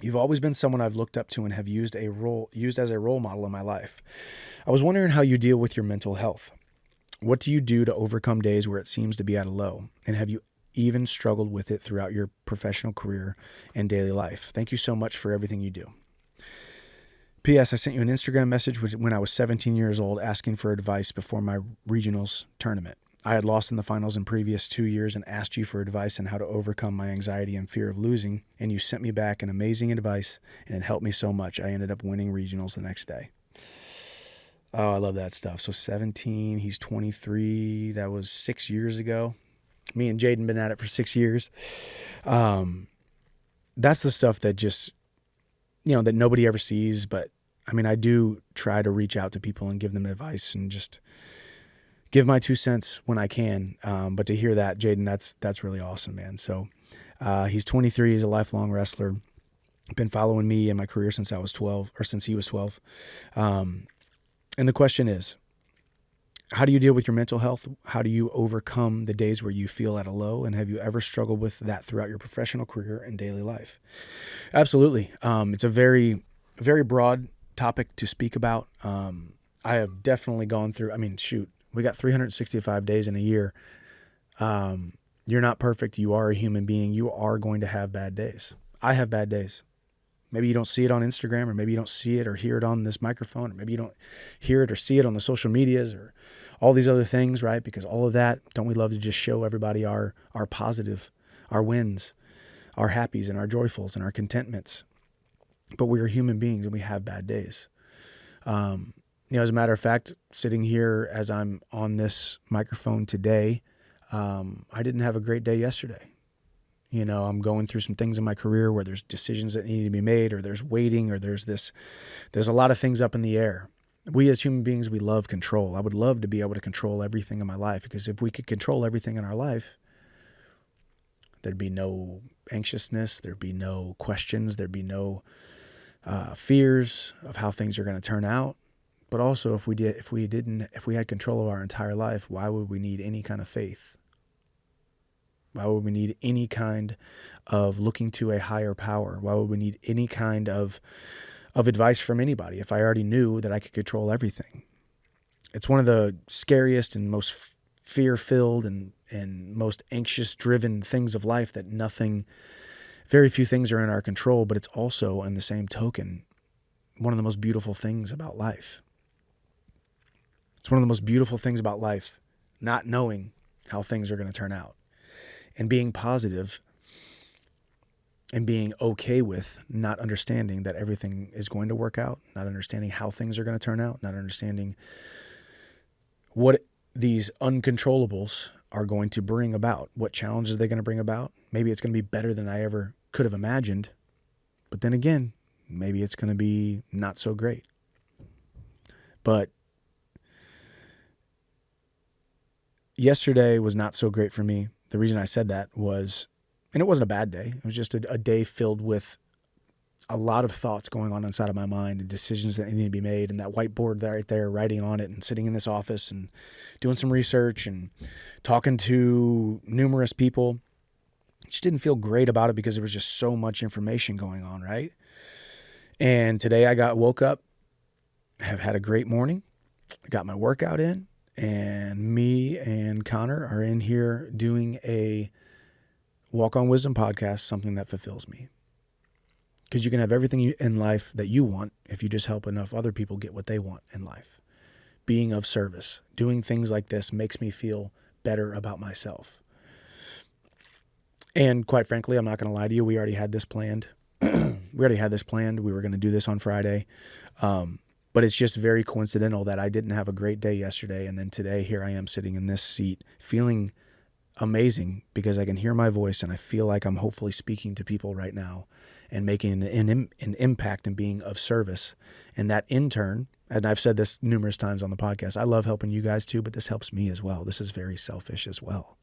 Speaker 1: You've always been someone I've looked up to and have used as a role model in my life. I was wondering how you deal with your mental health. What do you do to overcome days where it seems to be at a low? And have you even struggled with it throughout your professional career and daily life? Thank you so much for everything you do. P.S. I sent you an Instagram message when I was 17 years old asking for advice before my regionals tournament. I had lost in the finals in previous 2 years and asked you for advice on how to overcome my anxiety and fear of losing, and you sent me back an amazing advice, and it helped me so much. I ended up winning regionals the next day. Oh, I love that stuff. So 17, he's 23. That was 6 years ago. Me and Jaden been at it for 6 years. That's the stuff that just, that nobody ever sees. But I mean, I do try to reach out to people and give them advice and just give my 2 cents when I can. But to hear that, Jaden, that's really awesome, man. So he's 23. He's a lifelong wrestler. Been following me in my career since I was 12, or since he was 12. And the question is, how do you deal with your mental health? How do you overcome the days where you feel at a low? And have you ever struggled with that throughout your professional career and daily life? Absolutely. It's a very, very broad topic to speak about. I have definitely gone through, we got 365 days in a year. You're not perfect. You are a human being. You are going to have bad days. I have bad days. Maybe you don't see it on Instagram, or maybe you don't see it or hear it on this microphone, or maybe you don't hear it or see it on the social medias or all these other things, right? Because all of that, don't we love to just show everybody our positive, our wins, our happies and our joyfuls and our contentments. But we are human beings and we have bad days. As a matter of fact, sitting here as I'm on this microphone today, I didn't have a great day yesterday. I'm going through some things in my career where there's decisions that need to be made, or there's waiting, or there's a lot of things up in the air. We as human beings, we love control. I would love to be able to control everything in my life, because if we could control everything in our life, there'd be no anxiousness, there'd be no questions, there'd be no fears of how things are going to turn out. But also, if we had control of our entire life, why would we need any kind of faith? Why would we need any kind of looking to a higher power? Why would we need any kind of advice from anybody if I already knew that I could control everything? It's one of the scariest and most fear-filled and most anxious-driven things of life, that very few things are in our control, but it's also, in the same token, one of the most beautiful things about life. It's one of the most beautiful things about life, not knowing how things are going to turn out. And being positive and being okay with not understanding that everything is going to work out, not understanding how things are going to turn out, not understanding what these uncontrollables are going to bring about, what challenges they're going to bring about. Maybe it's going to be better than I ever could have imagined. But then again, maybe it's going to be not so great. But yesterday was not so great for me. The reason I said that was, and it wasn't a bad day, it was just a day filled with a lot of thoughts going on inside of my mind and decisions that need to be made, and that whiteboard right there, writing on it, and sitting in this office and doing some research and talking to numerous people. Just didn't feel great about it because there was just so much information going on, right? And today I woke up, have had a great morning, got my workout in, and me and Connor are in here doing a Walk on Wisdom podcast, something that fulfills me. Because you can have everything in life that you want if you just help enough other people get what they want in life. Being of service, doing things like this makes me feel better about myself. And quite frankly, I'm not going to lie to you, we already had this planned. We were going to do this on Friday. But it's just very coincidental that I didn't have a great day yesterday. And then today, here I am sitting in this seat feeling amazing because I can hear my voice and I feel like I'm hopefully speaking to people right now and making an impact and being of service. And that in turn, and I've said this numerous times on the podcast, I love helping you guys too, but this helps me as well. This is very selfish as well.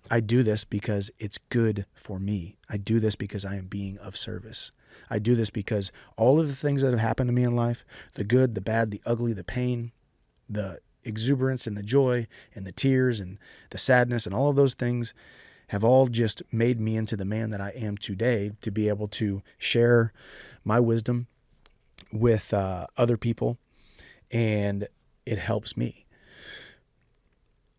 Speaker 1: I do this because it's good for me. I do this because I am being of service. I do this because all of the things that have happened to me in life, the good, the bad, the ugly, the pain, the exuberance and the joy and the tears and the sadness and all of those things have all just made me into the man that I am today, to be able to share my wisdom with other people, and it helps me.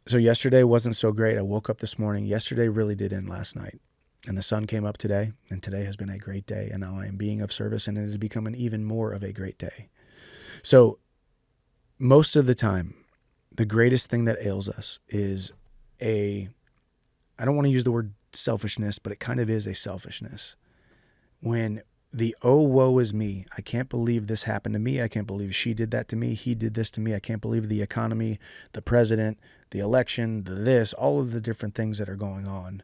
Speaker 1: So yesterday wasn't so great. I woke up this morning. Yesterday really did end last night. And the sun came up today, and today has been a great day. And now I am being of service, and it has become an even more of a great day. So most of the time, the greatest thing that ails us is I don't want to use the word selfishness, but it kind of is a selfishness. When the, oh, woe is me. I can't believe this happened to me. I can't believe she did that to me. He did this to me. I can't believe the economy, the president, the election, this, all of the different things that are going on.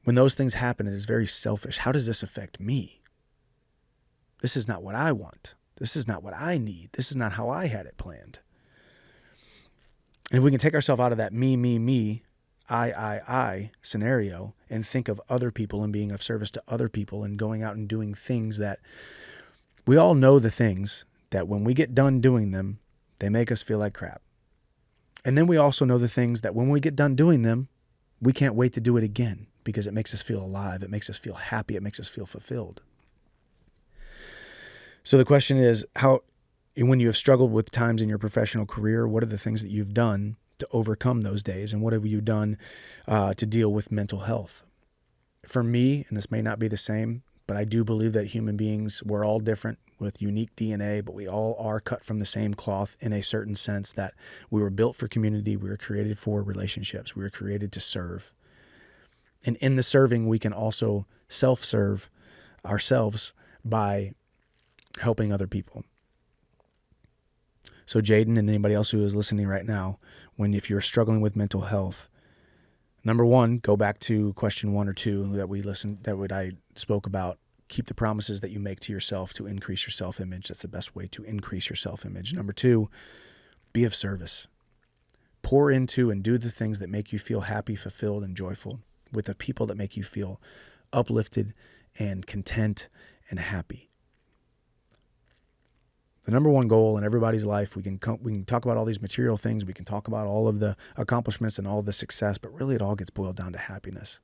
Speaker 1: When those things happen, it is very selfish. How does this affect me? This is not what I want. This is not what I need. This is not how I had it planned. And if we can take ourselves out of that me, I scenario and think of other people and being of service to other people and going out and doing things that we all know, the things that when we get done doing them, they make us feel like crap. And then we also know the things that when we get done doing them, we can't wait to do it again because it makes us feel alive. It makes us feel happy. It makes us feel fulfilled. So the question is, when you have struggled with times in your professional career, what are the things that you've done to overcome those days? And what have you done to deal with mental health? For me, and this may not be the same, but I do believe that human beings, we're all different with unique DNA, but we all are cut from the same cloth in a certain sense that we were built for community. We were created for relationships. We were created to serve. And in the serving, we can also self-serve ourselves by helping other people. So Jaden and anybody else who is listening right now, if you're struggling with mental health, number one, go back to question 1 or 2 that I spoke about. Keep the promises that you make to yourself to increase your self-image. That's the best way to increase your self-image. Number 2, be of service. Pour into and do the things that make you feel happy, fulfilled, and joyful with the people that make you feel uplifted and content and happy. The number one goal in everybody's life, we can talk about all these material things, we can talk about all of the accomplishments and all the success, but really it all gets boiled down to happiness.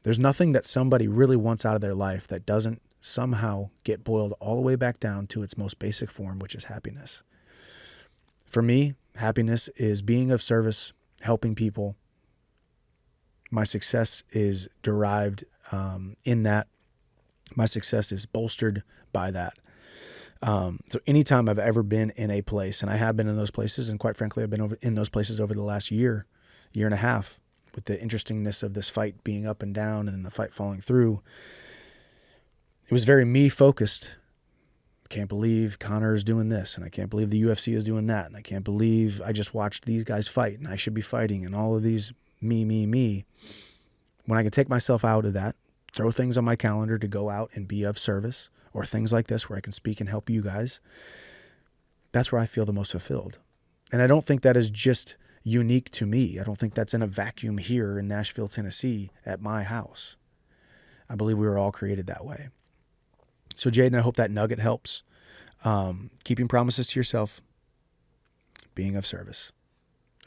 Speaker 1: There's nothing that somebody really wants out of their life that doesn't somehow get boiled all the way back down to its most basic form, which is happiness. For me, happiness is being of service, helping people. My success is derived in that. My success is bolstered by that. So anytime I've ever been in a place, and I have been in those places, and quite frankly, I've been in those places over the last year and a half, with the interestingness of this fight being up and down and then the fight falling through, it was very me focused. I can't believe Conor is doing this, and I can't believe the UFC is doing that, and I can't believe I just watched these guys fight, and I should be fighting, and all of these me. When I can take myself out of that, throw things on my calendar to go out and be of service, or things like this where I can speak and help you guys, that's where I feel the most fulfilled. And I don't think that is just unique to me. I don't think that's in a vacuum here in Nashville, Tennessee at my house. I believe we were all created that way. So Jaden, I hope that nugget helps. Keeping promises to yourself, being of service.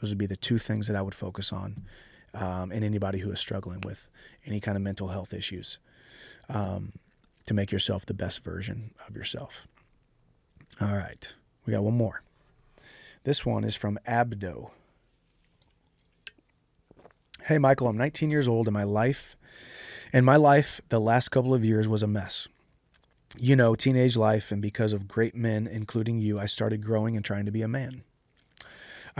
Speaker 1: Those would be the 2 things that I would focus on in anybody who is struggling with any kind of mental health issues. To make yourself the best version of yourself. All right. We got one more. This one is from Abdo. Hey, Michael, I'm 19 years old, and my life the last couple of years was a mess. Teenage life, and because of great men, including you, I started growing and trying to be a man.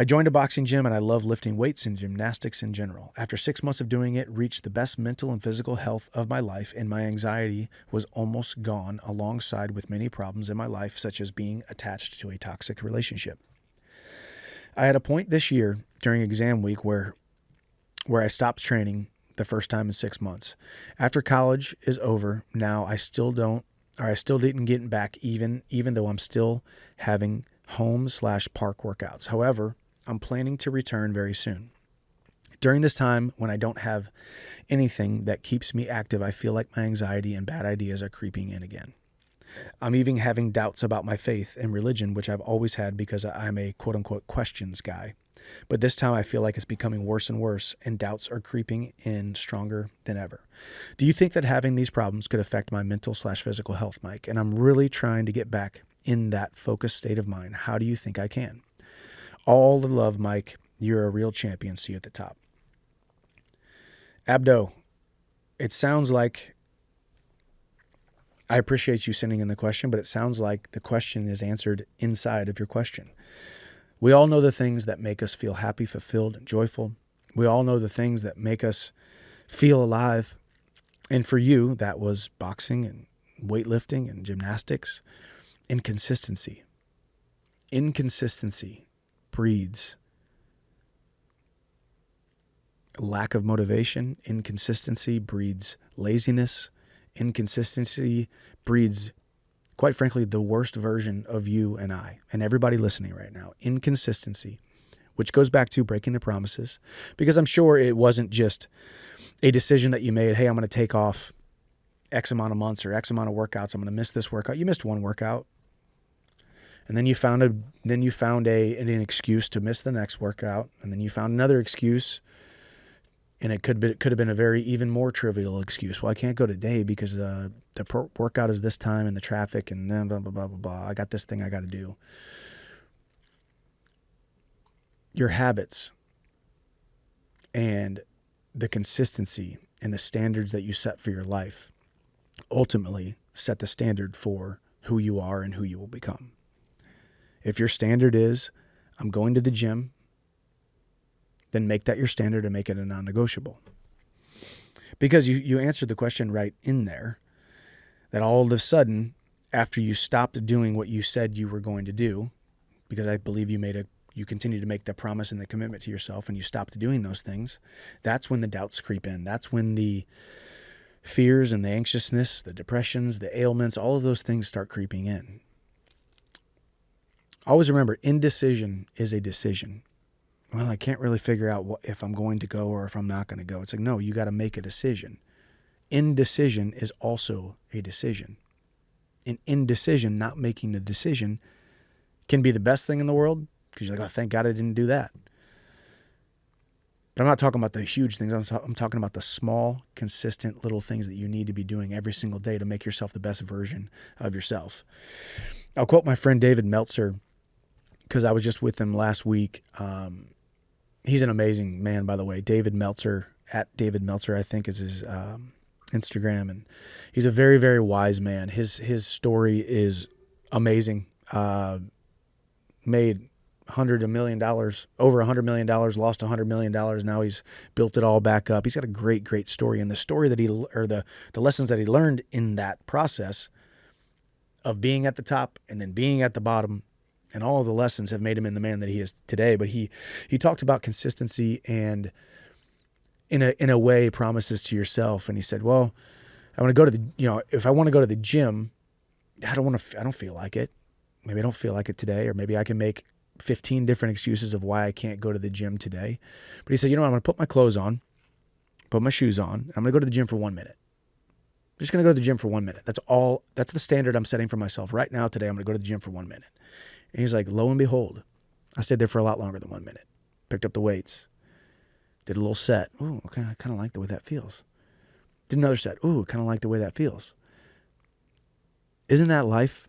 Speaker 1: I joined a boxing gym and I love lifting weights and gymnastics in general. After 6 months of doing it, reached the best mental and physical health of my life, and my anxiety was almost gone, alongside with many problems in my life, such as being attached to a toxic relationship. I had a point this year during exam week where I stopped training the first time in 6 months. After college is over, now I still didn't get back even though I'm still having home/park workouts. However, I'm planning to return very soon. During this time, when I don't have anything that keeps me active, I feel like my anxiety and bad ideas are creeping in again. I'm even having doubts about my faith and religion, which I've always had because I'm a quote unquote questions guy. But this time I feel like it's becoming worse and worse, and doubts are creeping in stronger than ever. Do you think that having these problems could affect my mental/physical health, Mike? And I'm really trying to get back in that focused state of mind. How do you think I can? All the love, Mike. You're a real champion. See you at the top. Abdo, it sounds like, I appreciate you sending in the question, but it sounds like the question is answered inside of your question. We all know the things that make us feel happy, fulfilled, and joyful. We all know the things that make us feel alive. And for you, that was boxing and weightlifting and gymnastics. Inconsistency. Inconsistency breeds lack of motivation. Inconsistency breeds laziness. Inconsistency breeds, quite frankly, the worst version of you and I and everybody listening right now. Inconsistency, which goes back to breaking the promises, because I'm sure it wasn't just a decision that you made. Hey, I'm going to take off X amount of months or X amount of workouts. I'm going to miss this workout. You missed one workout. And then you found an excuse to miss the next workout. And then you found another excuse. And it could have been a very even more trivial excuse. Well, I can't go today because the workout is this time and the traffic and then blah, blah, blah, blah, blah. I got this thing I got to do. Your habits and the consistency and the standards that you set for your life ultimately set the standard for who you are and who you will become. If your standard is, I'm going to the gym, then make that your standard and make it a non-negotiable. Because you answered the question right in there, that all of a sudden, after you stopped doing what you said you were going to do, because I believe you continue to make the promise and the commitment to yourself, and you stopped doing those things, that's when the doubts creep in. That's when the fears and the anxiousness, the depressions, the ailments, all of those things start creeping in. Always remember, indecision is a decision. Well, I can't really figure out if I'm going to go or if I'm not going to go. It's like, no, you got to make a decision. Indecision is also a decision. And indecision, not making a decision, can be the best thing in the world because you're like, oh, thank God I didn't do that. But I'm not talking about the huge things. I'm talking about the small, consistent little things that you need to be doing every single day to make yourself the best version of yourself. I'll quote my friend David Meltzer, because I was just with him last week. He's an amazing man, by the way. David Meltzer, at David Meltzer, I think is his Instagram. And he's a very, very wise man. His story is amazing. Made over $100 million, lost $100 million. Now he's built it all back up. He's got a great, great story. And the story that the lessons that he learned in that process of being at the top and then being at the bottom, and all of the lessons have made him in the man that he is today. But he talked about consistency and in a way promises to yourself. And he said, well, I want to go to if I want to go to the gym, I don't feel like it. Maybe I don't feel like it today, or maybe I can make 15 different excuses of why I can't go to the gym today. But he said, I'm going to put my clothes on, put my shoes on, and I'm going to go to the gym for 1 minute. I'm just going to go to the gym for 1 minute. That's all. That's the standard I'm setting for myself right now. Today, I'm going to go to the gym for 1 minute. And he's like, lo and behold, I stayed there for a lot longer than 1 minute. Picked up the weights. Did a little set. Ooh, okay, I kind of like the way that feels. Did another set. Ooh, kind of like the way that feels. Isn't that life?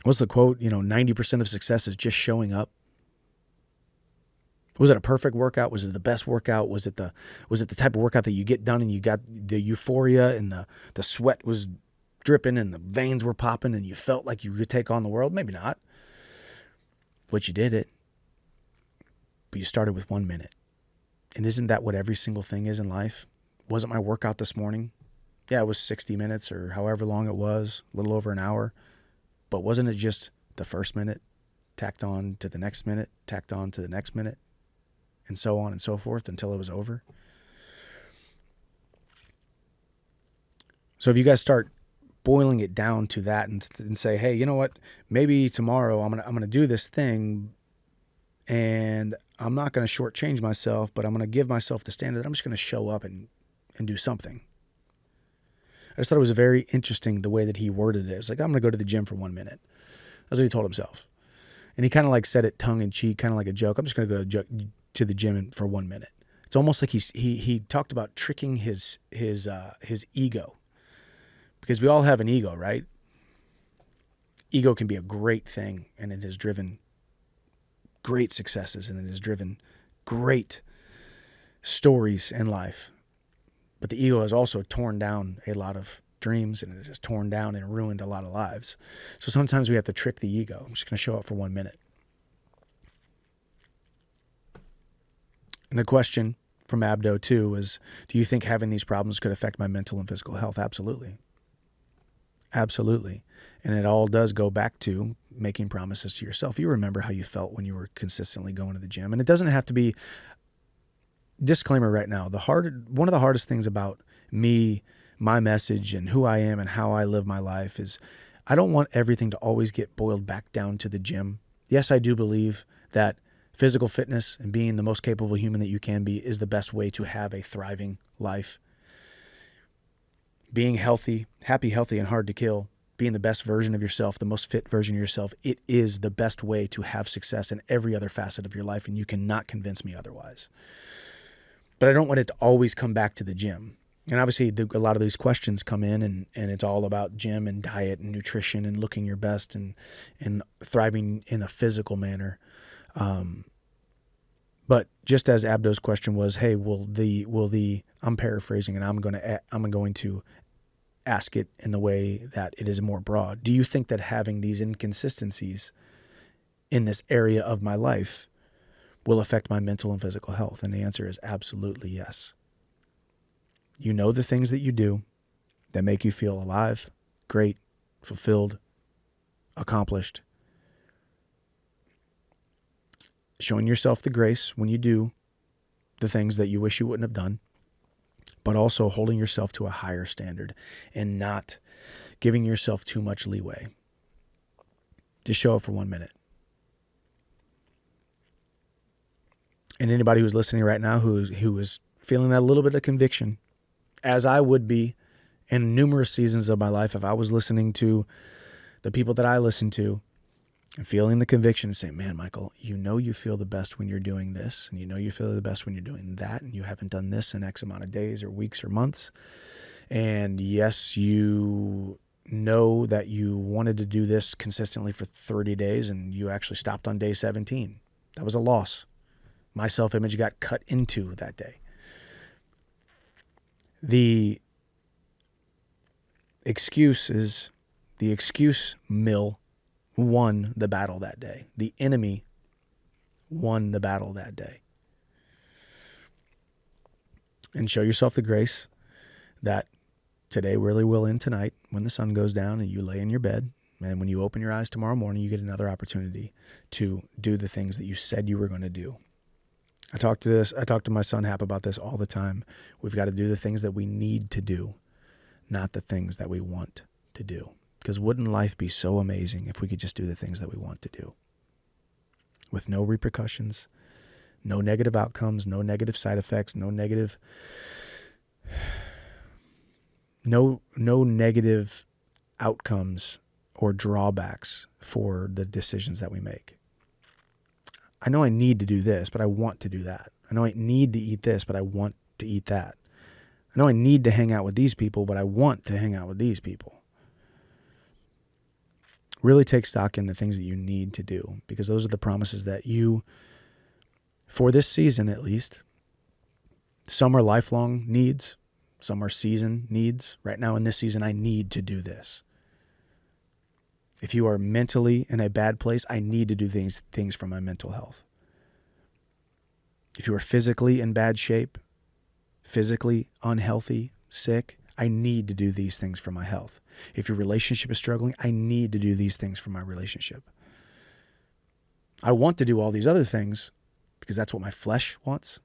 Speaker 1: What's the quote? 90% of success is just showing up. Was it a perfect workout? Was it the best workout? Was it the type of workout that you get done and you got the euphoria and the sweat was dripping and the veins were popping and you felt like you could take on the world? Maybe not. But you did it. but you started with 1 minute. And isn't that what every single thing is in life? Wasn't my workout this morning? Yeah, it was 60 minutes or however long it was, a little over an hour. But wasn't it just the first minute tacked on to the next minute, tacked on to the next minute, and so on and so forth until it was over? So if you guys start boiling it down to that and say, hey, you know what? Maybe tomorrow I'm gonna do this thing, and I'm not gonna shortchange myself, but I'm gonna give myself the standard. I'm just gonna show up and do something. I just thought it was very interesting the way that he worded it. It was like, I'm gonna go to the gym for 1 minute. That's what he told himself, and he kind of like said it tongue in cheek, kind of like a joke. I'm just gonna go to the gym for 1 minute. It's almost like he talked about tricking his ego. Because we all have an ego, right? Ego can be a great thing, and it has driven great successes, and it has driven great stories in life. But the ego has also torn down a lot of dreams, and it has torn down and ruined a lot of lives. So sometimes we have to trick the ego. I'm just going to show up for 1 minute. And the question from Abdo too is, do you think having these problems could affect my mental and physical health? Absolutely. Absolutely. And it all does go back to making promises to yourself. You remember how you felt when you were consistently going to the gym. And it doesn't have to be, disclaimer right now, one of the hardest things about me, my message, and who I am and how I live my life is I don't want everything to always get boiled back down to the gym. Yes, I do believe that physical fitness and being the most capable human that you can be is the best way to have a thriving life. Being healthy, happy, healthy, and hard to kill, being the best version of yourself, the most fit version of yourself, it is the best way to have success in every other facet of your life, and you cannot convince me otherwise. But I don't want it to always come back to the gym. And obviously, a lot of these questions come in, and it's all about gym and diet and nutrition and looking your best and thriving in a physical manner. But just as Abdo's question was, hey, I'm paraphrasing, and I'm going to ask it in the way that it is more broad. Do you think that having these inconsistencies in this area of my life will affect my mental and physical health? And the answer is absolutely yes. You know the things that you do that make you feel alive, great, fulfilled, accomplished. Showing yourself the grace when you do the things that you wish you wouldn't have done, but also holding yourself to a higher standard and not giving yourself too much leeway. Just show up for 1 minute. And anybody who's listening right now who is feeling that little bit of conviction, as I would be in numerous seasons of my life, if I was listening to the people that I listen to and feeling the conviction and saying, man, Michael, you know you feel the best when you're doing this, and you know you feel the best when you're doing that, and you haven't done this in X amount of days or weeks or months. And yes, you know that you wanted to do this consistently for 30 days, and you actually stopped on day 17. That was a loss. My self-image got cut into that day. The excuse mill won the battle that day. The enemy won the battle that day. And show yourself the grace that today really will end tonight when the sun goes down and you lay in your bed. And when you open your eyes tomorrow morning, you get another opportunity to do the things that you said you were going to do. I talk to my son Hap about this all the time. We've got to do the things that we need to do, not the things that we want to do. Because wouldn't life be so amazing if we could just do the things that we want to do? With no repercussions, no negative outcomes, no negative side effects, no negative outcomes or drawbacks for the decisions that we make. I know I need to do this, but I want to do that. I know I need to eat this, but I want to eat that. I know I need to hang out with these people, but I want to hang out with these people. Really take stock in the things that you need to do, because those are the promises that you, for this season at least, some are lifelong needs, some are season needs. Right now in this season, I need to do this. If you are mentally in a bad place, I need to do things for my mental health. If you are physically in bad shape, physically unhealthy, sick, I need to do these things for my health. If your relationship is struggling, I need to do these things for my relationship. I want to do all these other things because that's what my flesh wants.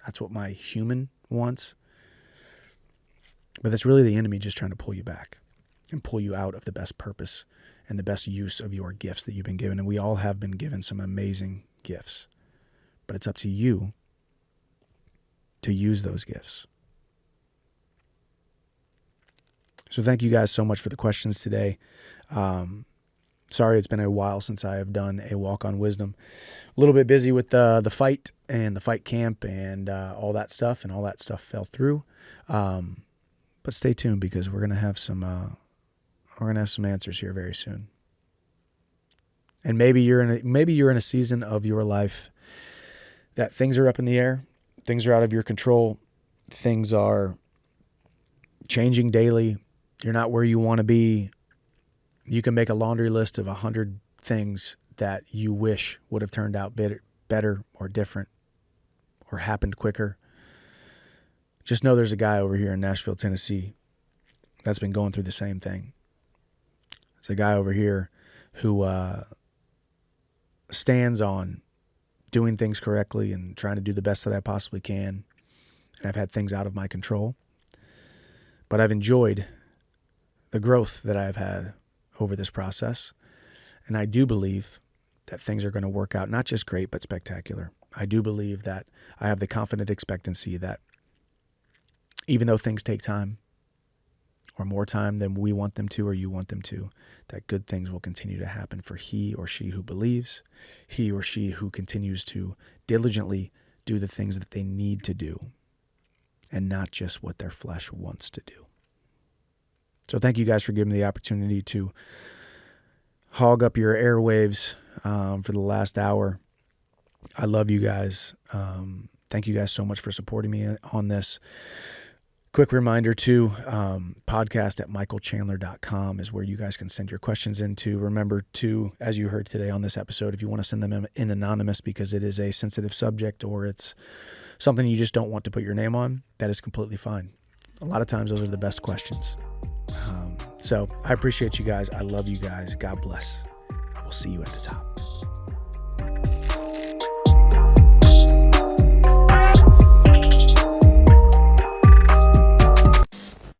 Speaker 1: That's what my human wants. But that's really the enemy just trying to pull you back and pull you out of the best purpose and the best use of your gifts that you've been given. And we all have been given some amazing gifts. But it's up to you to use those gifts. So thank you guys so much for the questions today. Sorry it's been a while since I have done a Walk on Wisdom. A little bit busy with the fight and the fight camp and all that stuff, and all that stuff fell through. But stay tuned because we're gonna have some answers here very soon. And maybe you're in a season of your life that things are up in the air, things are out of your control, things are changing daily. You're not where you want to be. You can make a laundry list of 100 things that you wish would have turned out better or different or happened quicker. Just know there's a guy over here in Nashville, Tennessee that's been going through the same thing. There's a guy over here who stands on doing things correctly and trying to do the best that I possibly can. And I've had things out of my control. But I've enjoyed the growth that I've had over this process. And I do believe that things are going to work out, not just great, but spectacular. I do believe that I have the confident expectancy that even though things take time, or more time than we want them to or you want them to, that good things will continue to happen for he or she who believes, he or she who continues to diligently do the things that they need to do and not just what their flesh wants to do. So thank you guys for giving me the opportunity to hog up your airwaves for the last hour. I love you guys. Thank you guys so much for supporting me on this. Quick reminder too, podcast at michaelchandler.com is where you guys can send your questions into. Remember to, as you heard today on this episode, if you want to send them in anonymous because it is a sensitive subject or it's something you just don't want to put your name on, that is completely fine. A lot of times those are the best questions. So I appreciate you guys. I love you guys. God bless. I will see you at the top.